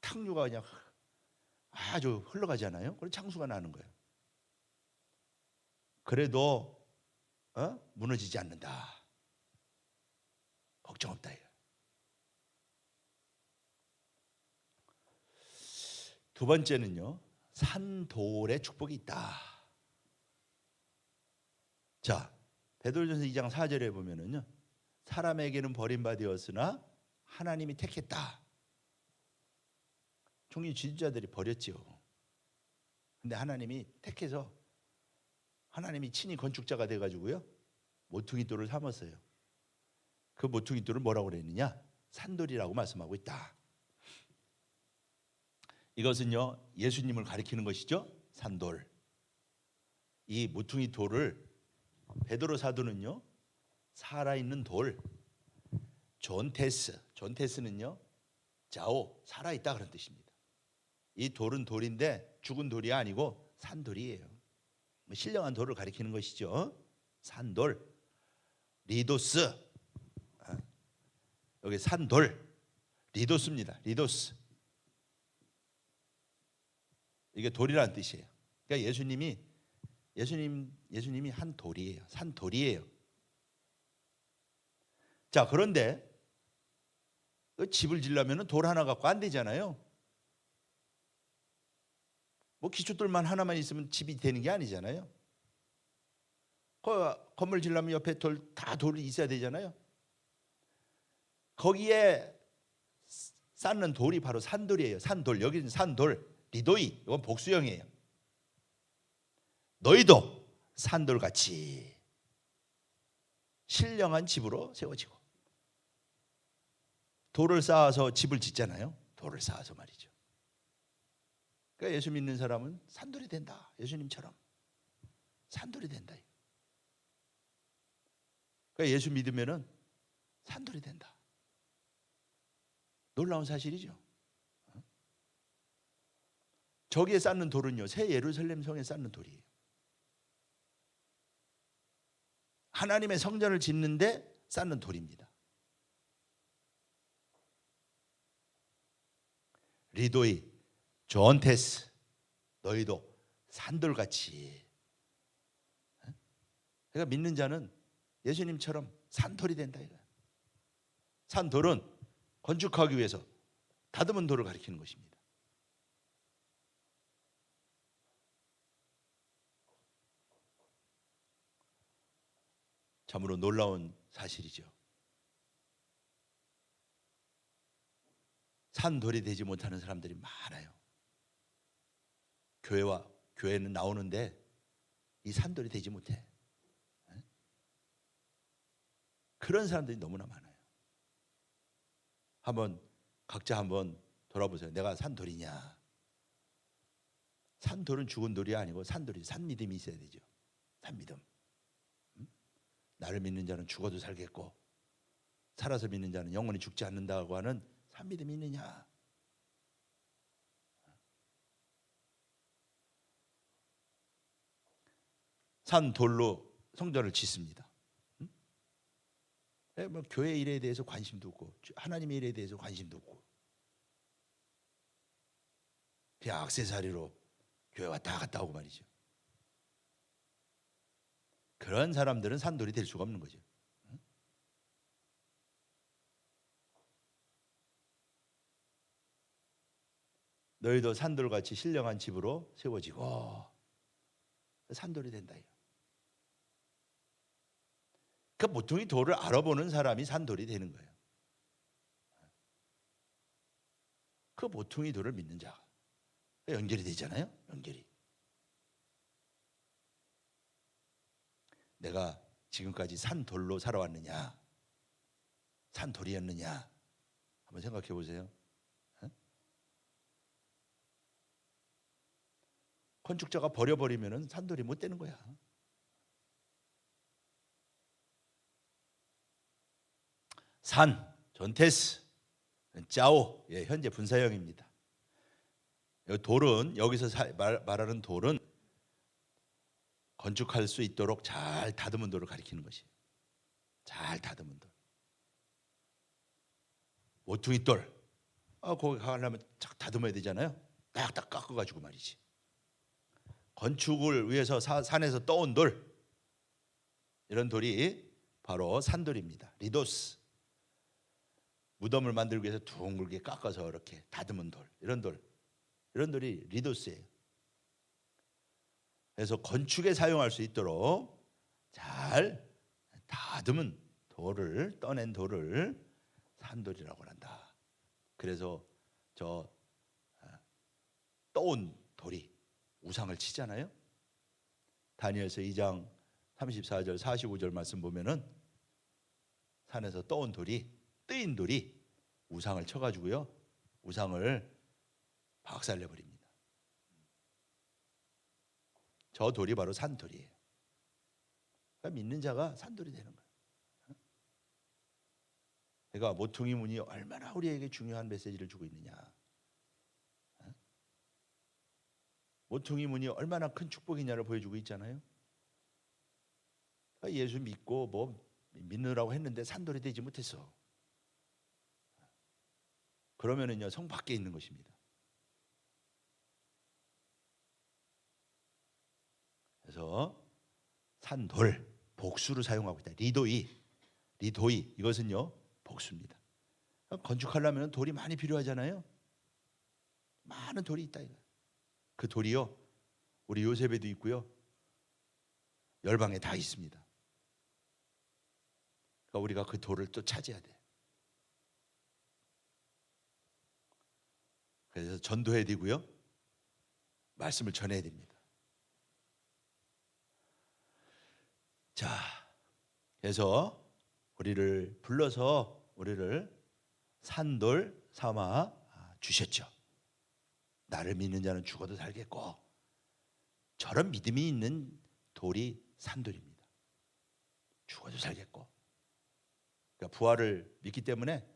탕류가 그냥 아주 흘러가잖아요. 그래서 창수가 나는 거예요. 그래도 무너지지 않는다. 걱정 없다. 두 번째는요 산돌의 축복이 있다. 자, 베드로전서 2장 4절에 보면은요 사람에게는 버림받았으나 하나님이 택했다. 종이 지도자들이 버렸지요. 근데 하나님이 택해서 하나님이 친히 건축자가 돼가지고요 모퉁이 돌을 삼았어요. 그 모퉁이 돌을 뭐라고 그랬느냐? 산돌이라고 말씀하고 있다. 이것은요 예수님을 가리키는 것이죠. 산돌. 이 모퉁이 돌을 베드로 사도는요 살아있는 돌, 존테스는요 자오, 살아있다 그런 뜻입니다. 이 돌은 돌인데 죽은 돌이 아니고 산돌이에요. 신령한 돌을 가리키는 것이죠. 산돌, 리도스. 여기 산돌, 리도스입니다. 리도스. 이게 돌이라는 뜻이에요. 그러니까 예수님이 한 돌이에요. 산돌이에요. 자, 그런데 집을 지려면 돌 하나 갖고 안 되잖아요. 뭐 기초돌만 하나만 있으면 집이 되는 게 아니잖아요. 건물 지려면 옆에 돌이 있어야 되잖아요. 거기에 쌓는 돌이 바로 산돌이에요. 산돌. 여기는 산돌, 리도이. 이건 복수형이에요. 너희도 산돌같이 신령한 집으로 세워지고. 돌을 쌓아서 집을 짓잖아요. 돌을 쌓아서 말이죠. 그러니까 예수 믿는 사람은 산돌이 된다. 예수님처럼 산돌이 된다. 그러니까 예수 믿으면은 산돌이 된다. 놀라운 사실이죠. 저기에 쌓는 돌은요 새 예루살렘 성에 쌓는 돌이에요. 하나님의 성전을 짓는데 쌓는 돌입니다. 리도이, 존테스, 너희도 산돌같이. 그러니까 믿는 자는 예수님처럼 산돌이 된다 이거야. 산돌은 건축하기 위해서 다듬은 돌을 가리키는 것입니다. 참으로 놀라운 사실이죠. 산돌이 되지 못하는 사람들이 많아요. 교회는 나오는데 이 산돌이 되지 못해. 그런 사람들이 너무나 많아요. 각자 한번 돌아보세요. 내가 산돌이냐? 산돌은 죽은 돌이 아니고 산돌이 산믿음이 있어야 되죠. 산믿음. 나를 믿는 자는 죽어도 살겠고 살아서 믿는 자는 영원히 죽지 않는다고 하는 산믿음이 있느냐? 산돌로 성전을 짓습니다. 뭐 교회 일에 대해서 관심도 없고 하나님의 일에 대해서 관심도 없고 그냥 액세서리로 교회 왔다 갔다 오고 말이죠. 그런 사람들은 산돌이 될 수가 없는 거죠. 너희도 산돌같이 신령한 집으로 세워지고 산돌이 된다. 그 모퉁이 돌을 알아보는 사람이 산돌이 되는 거예요. 그 모퉁이 돌을 믿는 자가 연결이 되잖아요. 연결이. 내가 지금까지 산돌로 살아왔느냐, 산돌이었느냐 한번 생각해 보세요. 건축자가 버려버리면 산돌이 못 되는 거야. 산, 전테스, 짜오, 현재 분사형입니다. 돌은 여기서 말하는 돌은 건축할 수 있도록 잘 다듬은 돌을 가리키는 것이에요. 잘 다듬은 돌. 모퉁이 돌. 거기 가려면 쫙 다듬어야 되잖아요. 딱딱 깎아가지고 말이지. 건축을 위해서 산에서 떠온 돌, 이런 돌이 바로 산돌입니다. 리도스. 무덤을 만들기 위해서 둥글게 깎아서 이렇게 다듬은 돌, 이런 돌이 리도스예요. 그래서 건축에 사용할 수 있도록 잘 다듬은 돌을, 떠낸 돌을 산돌이라고 한다. 그래서 저 떠온 돌이 우상을 치잖아요. 다니엘서 2장 34절 45절 말씀 보면은 산에서 떠온 돌이, 뜨인 돌이 우상을 쳐가지고요, 우상을 박살내버립니다. 저 돌이 바로 산돌이에요. 그러니까 믿는 자가 산돌이 되는 거예요. 그러니까 모퉁이 문이 얼마나 우리에게 중요한 메시지를 주고 있느냐, 모퉁이 문이 얼마나 큰 축복이냐를 보여주고 있잖아요. 그러니까 예수 믿고 뭐 믿느라고 했는데 산돌이 되지 못했어. 그러면은요, 성 밖에 있는 것입니다. 그래서 산돌, 복수로 사용하고 있다. 리도이 이것은요 복수입니다. 건축하려면 돌이 많이 필요하잖아요. 많은 돌이 있다 이거. 그 돌이요 우리 요셉에도 있고요, 열방에 다 있습니다. 그러니까 우리가 그 돌을 또 찾아야 돼. 그래서 전도해야 되고요, 말씀을 전해야 됩니다. 자, 그래서 우리를 불러서 우리를 산돌 삼아 주셨죠. 나를 믿는 자는 죽어도 살겠고, 저런 믿음이 있는 돌이 산돌입니다. 죽어도 살겠고. 그러니까 부활을 믿기 때문에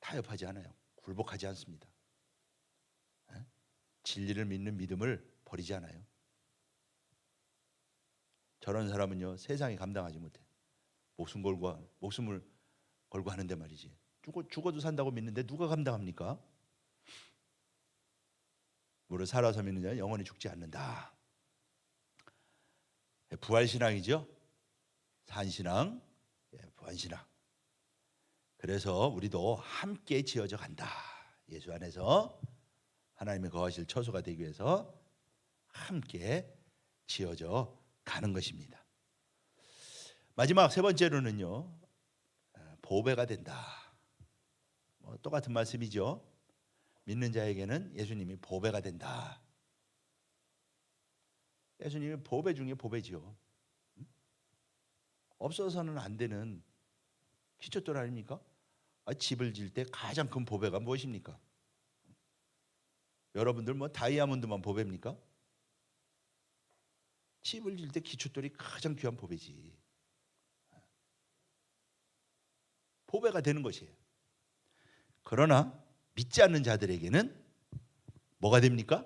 타협하지 않아요. 굴복하지 않습니다. 진리를 믿는 믿음을 버리지 않아요. 저런 사람은요 세상이 감당하지 못해. 목숨을 걸고 하는데 말이지. 죽어도 산다고 믿는데 누가 감당합니까? 무릇 살아서 믿는 자는 영원히 죽지 않는다. 부활신앙이죠. 산신앙, 부활신앙. 그래서 우리도 함께 지어져 간다. 예수 안에서 하나님의 거하실 처소가 되기 위해서 함께 지어져 가는 것입니다. 마지막 세 번째로는요, 보배가 된다. 똑같은 말씀이죠. 믿는 자에게는 예수님이 보배가 된다. 예수님이 보배 중에 보배지요. 없어서는 안 되는 기초돌 아닙니까? 집을 질 때 가장 큰 보배가 무엇입니까? 여러분들 다이아몬드만 보배입니까? 집을 질 때 기초돌이 가장 귀한 보배지. 보배가 되는 것이에요. 그러나 믿지 않는 자들에게는 뭐가 됩니까?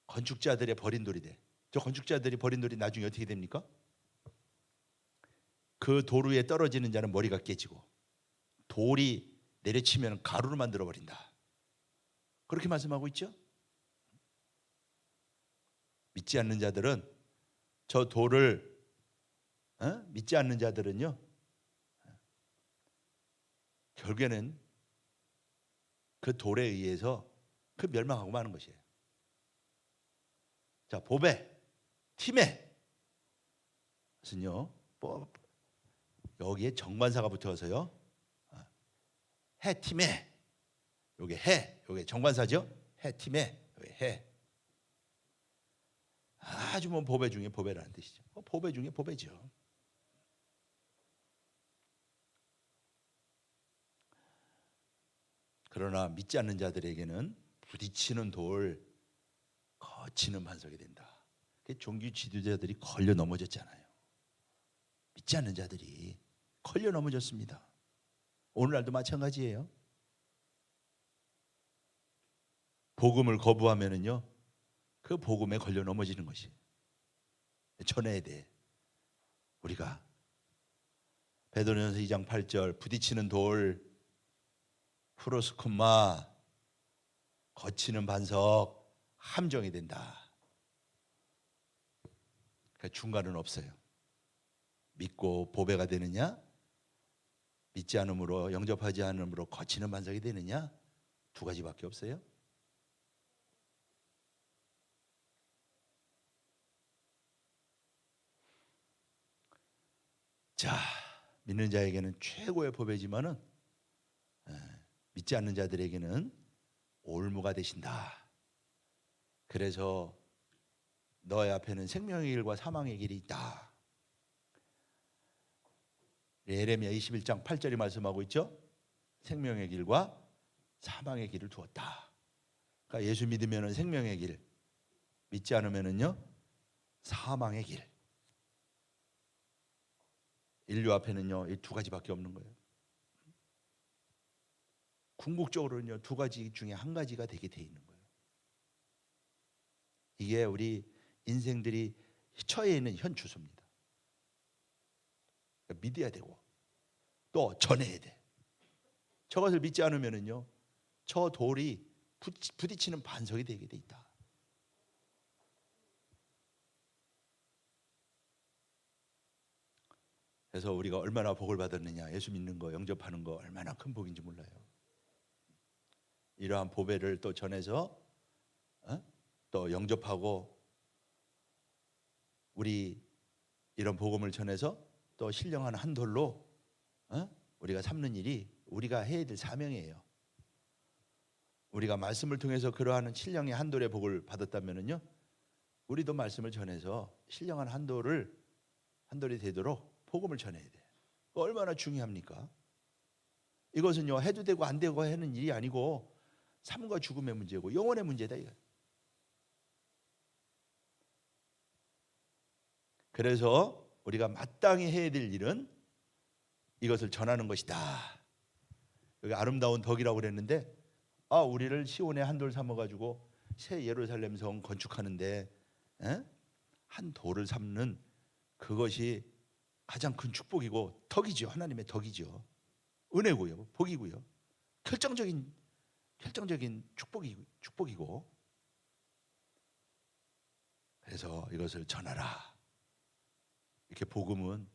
건축자들의 버린 돌이 돼. 저 건축자들이 버린 돌이 나중에 어떻게 됩니까? 그 돌 위에 떨어지는 자는 머리가 깨지고 돌이 내려치면 가루로 만들어 버린다. 그렇게 말씀하고 있죠? 믿지 않는 자들은 저 돌을 믿지 않는 자들은요, 결국에는 그 돌에 의해서 그 멸망하고 마는 것이에요. 자, 보배, 티메. 무슨요? 여기에 정관사가 붙어서요. 해, 티메. 요게 해, 요게 정관사죠. 해, 티메, 요게 해. 아주 보배 중에 보배라는 뜻이죠. 보배 중에 보배죠. 그러나 믿지 않는 자들에게는 부딪히는 돌, 거치는 반석이 된다. 종교 지도자들이 걸려 넘어졌잖아요. 믿지 않는 자들이 걸려 넘어졌습니다. 오늘날도 마찬가지예요. 복음을 거부하면은요, 그 복음에 걸려 넘어지는 것이. 전해야 돼. 우리가 베드로전서 2장 8절 부딪히는 돌, 프로스콤마, 거치는 반석, 함정이 된다. 그러니까 중간은 없어요. 믿고 보배가 되느냐, 믿지 않음으로, 영접하지 않음으로 거치는 반석이 되느냐, 두 가지밖에 없어요. 자, 믿는 자에게는 최고의 보배지만은 믿지 않는 자들에게는 올무가 되신다. 그래서 너의 앞에는 생명의 길과 사망의 길이 있다. 예레미야 21장 8절이 말씀하고 있죠. 생명의 길과 사망의 길을 두었다. 그러니까 예수 믿으면은 생명의 길, 믿지 않으면은요 사망의 길. 인류 앞에는요 이 두 가지밖에 없는 거예요. 궁극적으로는요 두 가지 중에 한 가지가 되게 돼 있는 거예요. 이게 우리 인생들이 처해 있는 현 주소입니다. 그러니까 믿어야 되고 또 전해야 돼. 저것을 믿지 않으면은요 저 돌이 부딪히는 반석이 되게 돼 있다. 그래서 우리가 얼마나 복을 받았느냐, 예수 믿는 거, 영접하는 거 얼마나 큰 복인지 몰라요. 이러한 보배를 또 전해서 또 영접하고 우리 이런 복음을 전해서 또 신령한 한 돌로 우리가 삼는 일이 우리가 해야 될 사명이에요. 우리가 말씀을 통해서 그러한 신령의 한 돌의 복을 받았다면은요, 우리도 말씀을 전해서 신령한 한 돌이 되도록 복음을 전해야 돼. 얼마나 중요합니까? 이것은요 해도 되고 안 되고 하는 일이 아니고 삶과 죽음의 문제고 영혼의 문제다 이거. 그래서 우리가 마땅히 해야 될 일은 이것을 전하는 것이다. 여기 아름다운 덕이라고 그랬는데 우리를 시온의 한 돌 삼아 가지고 새 예루살렘 성 건축하는데 한 돌을 삼는 그것이 가장 큰 축복이고 덕이죠. 하나님의 덕이죠. 은혜고요. 복이고요. 결정적인 축복이고 그래서 이것을 전하라. 이렇게 복음은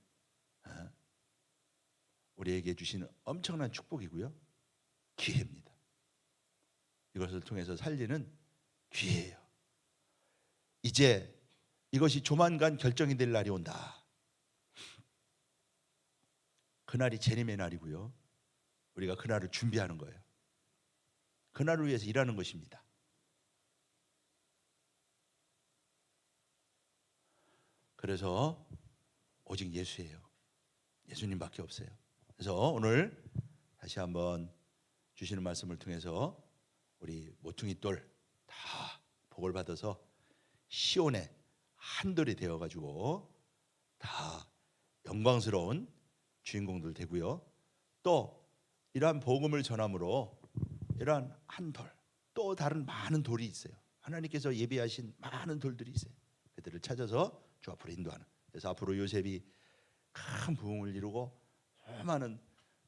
우리에게 주시는 엄청난 축복이고요. 기회입니다. 이것을 통해서 살리는 기회예요. 이제 이것이 조만간 결정이 될 날이 온다. 그날이 재림의 날이고요. 우리가 그날을 준비하는 거예요. 그날을 위해서 일하는 것입니다. 그래서 오직 예수예요. 예수님밖에 없어요. 그래서 오늘 다시 한번 주시는 말씀을 통해서 우리 모퉁이 돌 다 복을 받아서 시온의 한돌이 되어가지고 다 영광스러운 주인공들 되고요. 또 이러한 복음을 전함으로 이러한 한 돌, 또 다른 많은 돌이 있어요. 하나님께서 예비하신 많은 돌들이 있어요. 그들을 찾아서 주 앞으로 인도하는. 그래서 앞으로 요셉이 큰 부흥을 이루고 수많은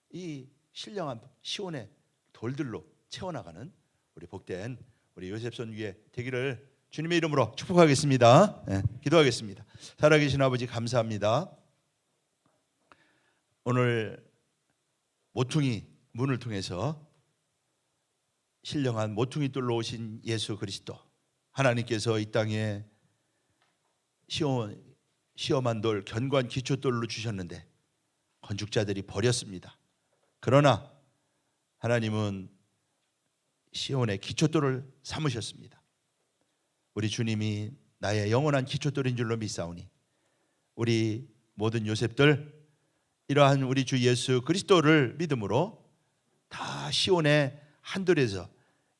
이 신령한 시온의 돌들로 채워나가는 우리 복된 우리 요셉son 위에 되기를 주님의 이름으로 축복하겠습니다. 네, 기도하겠습니다. 살아계신 아버지 감사합니다. 오늘 모퉁이 문을 통해서 신령한 모퉁이 돌로 오신 예수 그리스도 하나님께서 이 땅에 시험한 돌 견고한 기초돌로 주셨는데 건축자들이 버렸습니다. 그러나 하나님은 시온의 기초돌을 삼으셨습니다. 우리 주님이 나의 영원한 기초돌인 줄로 믿사오니 우리 모든 요셉들 이러한 우리 주 예수 그리스도를 믿음으로 다 시온의 한돌에서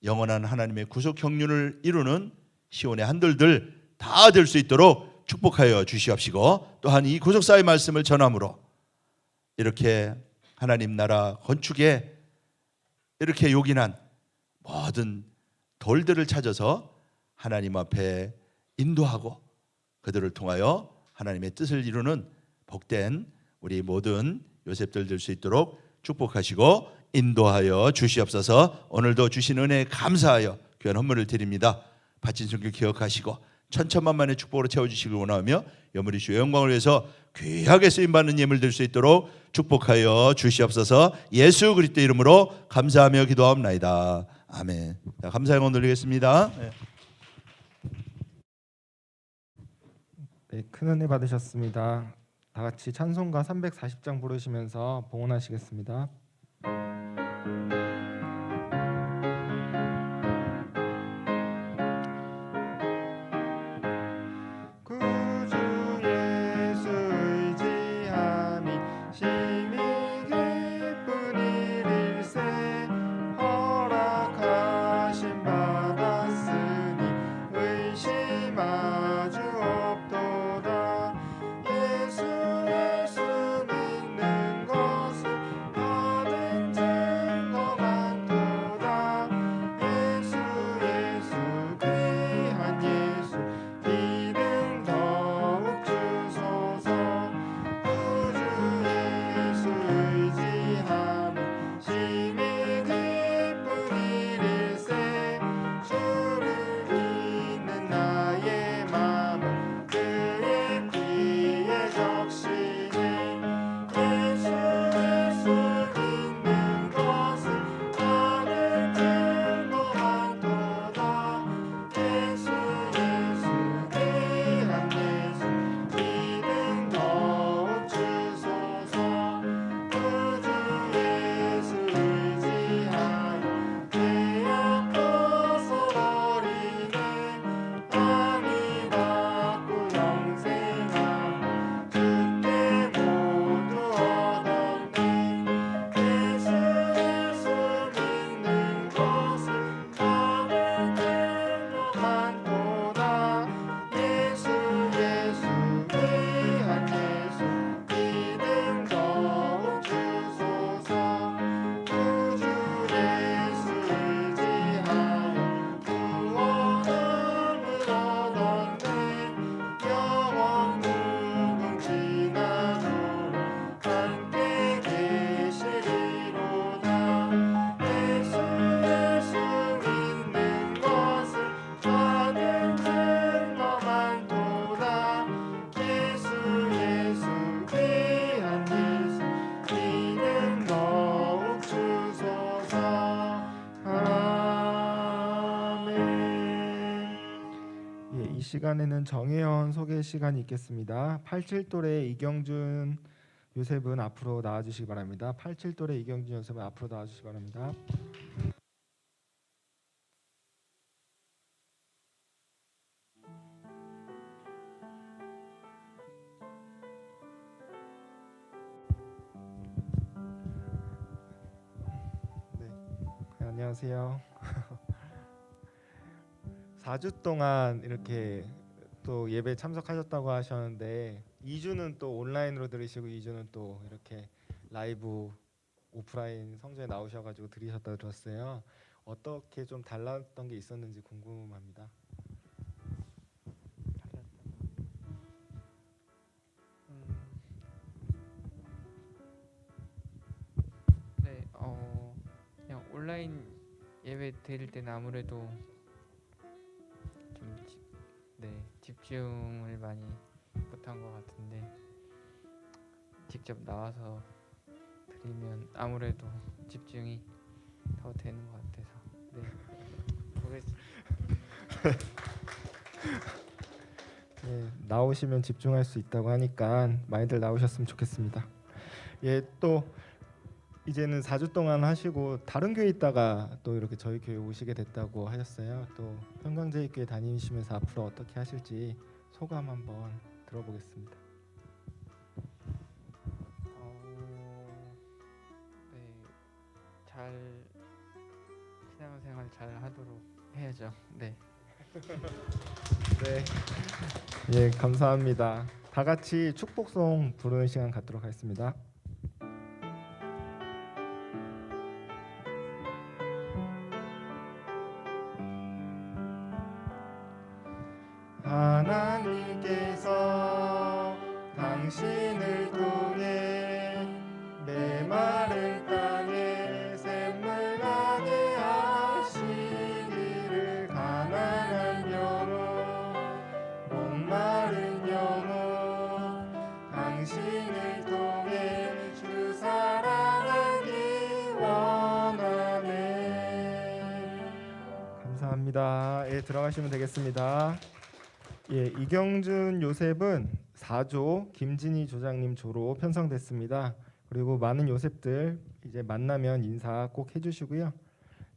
영원한 하나님의 구속 경륜을 이루는 시온의 한돌들 다 될 수 있도록 축복하여 주시옵시고, 또한 이 구속사의 말씀을 전함으로 이렇게 하나님 나라 건축에 이렇게 요긴한 모든 돌들을 찾아서 하나님 앞에 인도하고 그들을 통하여 하나님의 뜻을 이루는 복된 우리 모든 요셉들 될 수 있도록 축복하시고 인도하여 주시옵소서. 오늘도 주신 은혜에 감사하여 귀한 헌물을 드립니다. 바친 손길 기억하시고 천천만만의 축복으로 채워주시길 원하며 여물이 주의 영광을 위해서 귀하게 쓰임받는 예물 될 수 있도록 축복하여 주시옵소서. 예수 그리스도 이름으로 감사하며 기도하옵나이다. 아멘. 자, 감사 영혼 돌리겠습니다. 네, 큰 은혜 받으셨습니다. 다 같이 찬송가 340장 부르시면서 봉헌하시겠습니다. 구주 예수 의지하니 심히 기쁜 일일세. 허락하심 받았으니 의심하주 없도다. 예수 믿는 것은 받은 증거 시간에는 정혜연 소개 시간이 있겠습니다. 87돌의 이경준 요셉은 앞으로 나와주시기 바랍니다. 87돌의 이경준 요셉은 앞으로 나와주시기 바랍니다. 네, 안녕하세요. 4주 동안 이렇게 또 예배 참석하셨다고 하셨는데 2주는 또 온라인으로 들으시고 2주는 또 이렇게 라이브 오프라인 성전에 나오셔가지고 들으셨다고 들었어요. 어떻게 좀 달랐던 게 있었는지 궁금합니다. 네, 그냥 온라인 예배 드릴 때는 아무래도 좀 집중을 많이 못한 것 같은데 직접 나와서 드리면 아무래도 집중이 더 되는 것 같아서 네, 보겠습니다. 예, 나오시면 집중할 수 있다고 하니까 많이들 나오셨으면 좋겠습니다. 예, 또 이제는 4주 동안 하시고 다른 교회 있다가 또 이렇게 저희 교회 오시게 됐다고 하셨어요. 또 평강제일교회 다니시면서 앞으로 어떻게 하실지 소감 한번 들어보겠습니다. 네, 잘 신앙생활 잘 하도록 해야죠. 네. 네, 예, 감사합니다. 다 같이 축복송 부르는 시간 갖도록 하겠습니다. 하나님께서 당신을 통해 메마른 땅에 샘물 나게 하시기를 가난한 영혼 목마른 영혼 당신을 통해 주 사랑하기 원하네. 감사합니다. 예, 들어가시면 되겠습니다. 예, 이경준 요셉은 4조 김진희 조장님 조로 편성됐습니다. 그리고 많은 요셉들 이제 만나면 인사 꼭 해주시고요.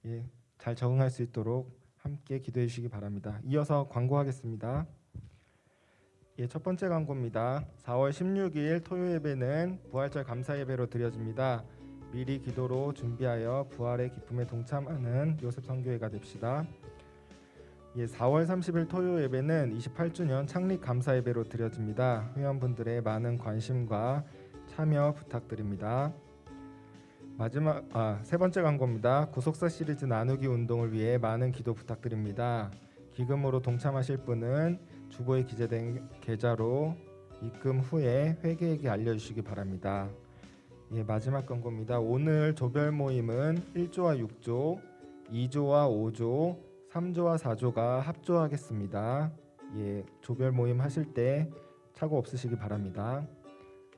예, 잘 적응할 수 있도록 함께 기도해 주시기 바랍니다. 이어서 광고하겠습니다. 예, 첫 번째 광고입니다. 4월 16일 토요 예배는 부활절 감사 예배로 드려집니다. 미리 기도로 준비하여 부활의 기쁨에 동참하는 요셉 선교회가 됩시다. 예, 4월 30일 토요 예배는 28주년 창립 감사 예배로 드려집니다. 회원분들의 많은 관심과 참여 부탁드립니다. 세 번째 광고입니다. 구속사 시리즈 나누기 운동을 위해 많은 기도 부탁드립니다. 기금으로 동참하실 분은 주보에 기재된 계좌로 입금 후에 회계에게 알려주시기 바랍니다. 예, 마지막 광고입니다. 오늘 조별 모임은 1조와 6조, 2조와 5조, 3조와 4조가 합조하겠습니다. 예, 조별 모임 하실 때 착오 없으시기 바랍니다.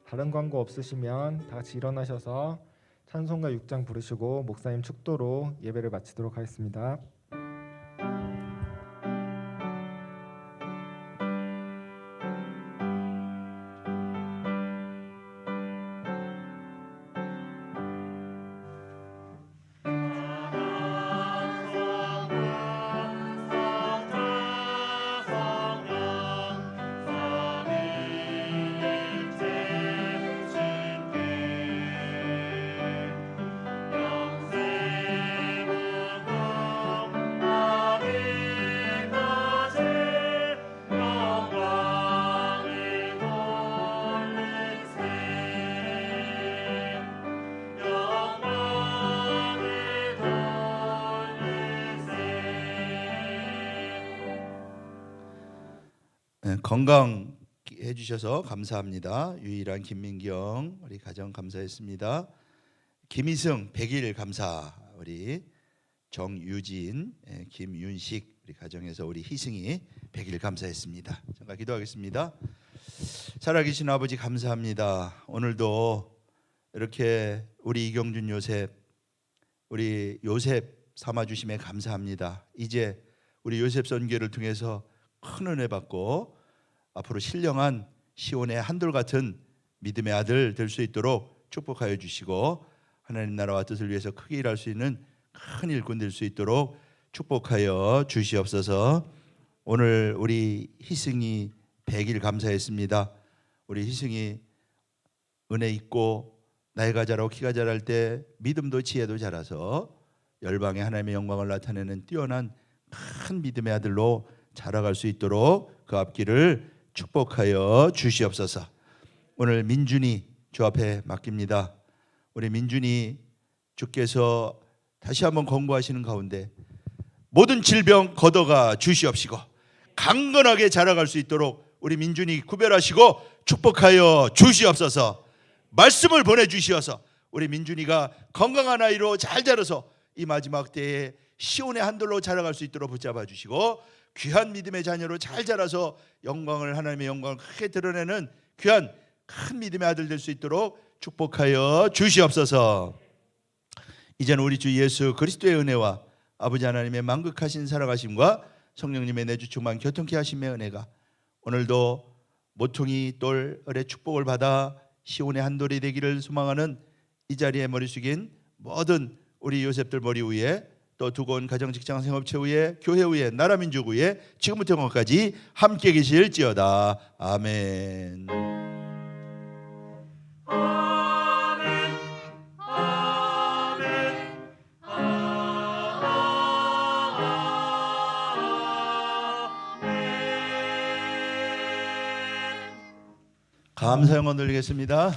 다른 광고 없으시면 다 같이 일어나셔서 찬송가 6장 부르시고 목사님 축도로 예배를 마치도록 하겠습니다. 건강해 주셔서 감사합니다. 유일한 김민경 우리 가정 감사했습니다. 김희승 100일 감사, 우리 정유진, 김윤식 우리 가정에서 우리 희승이 100일 감사했습니다. 잠깐 기도하겠습니다. 살아계신 아버지 감사합니다. 오늘도 이렇게 우리 이경준 요셉, 우리 요셉 삼아주심에 감사합니다. 이제 우리 요셉 선교를 통해서 큰 은혜 받고 앞으로 신령한 시온의 한돌 같은 믿음의 아들 될 수 있도록 축복하여 주시고 하나님 나라와 뜻을 위해서 크게 일할 수 있는 큰 일꾼 될 수 있도록 축복하여 주시옵소서. 오늘 우리 희승이 100일 감사했습니다. 우리 희승이 은혜 있고 나이가 자라고 키가 자랄 때 믿음도 지혜도 자라서 열방에 하나님의 영광을 나타내는 뛰어난 큰 믿음의 아들로 자라갈 수 있도록 그 앞길을 축복하여 주시옵소서. 오늘 민준이 주 앞에 맡깁니다. 우리 민준이 주께서 다시 한번 권고하시는 가운데 모든 질병 걷어가 주시옵시고 강건하게 자라갈 수 있도록 우리 민준이 구별하시고 축복하여 주시옵소서. 말씀을 보내주시어서 우리 민준이가 건강한 아이로 잘 자라서 이 마지막 때에 시온의 한돌로 자라갈 수 있도록 붙잡아 주시고 귀한 믿음의 자녀로 잘 자라서 영광을 하나님의 영광을 크게 드러내는 귀한 큰 믿음의 아들 될 수 있도록 축복하여 주시옵소서. 이제는 우리 주 예수 그리스도의 은혜와 아버지 하나님의 만극하신 사랑하심과 성령님의 내주 충만 교통케 하심의 은혜가 오늘도 모퉁이 돌의 축복을 받아 시온의 한돌이 되기를 소망하는 이 자리에 머리 숙인 모든 우리 요셉들 머리 위에 또 두고 온 가정 직장 생업체 위에 교회 위에 나라 민족 위에 지금부터 영원까지 함께 계실지어다. 아멘. 감사 영혼 돌리겠습니다.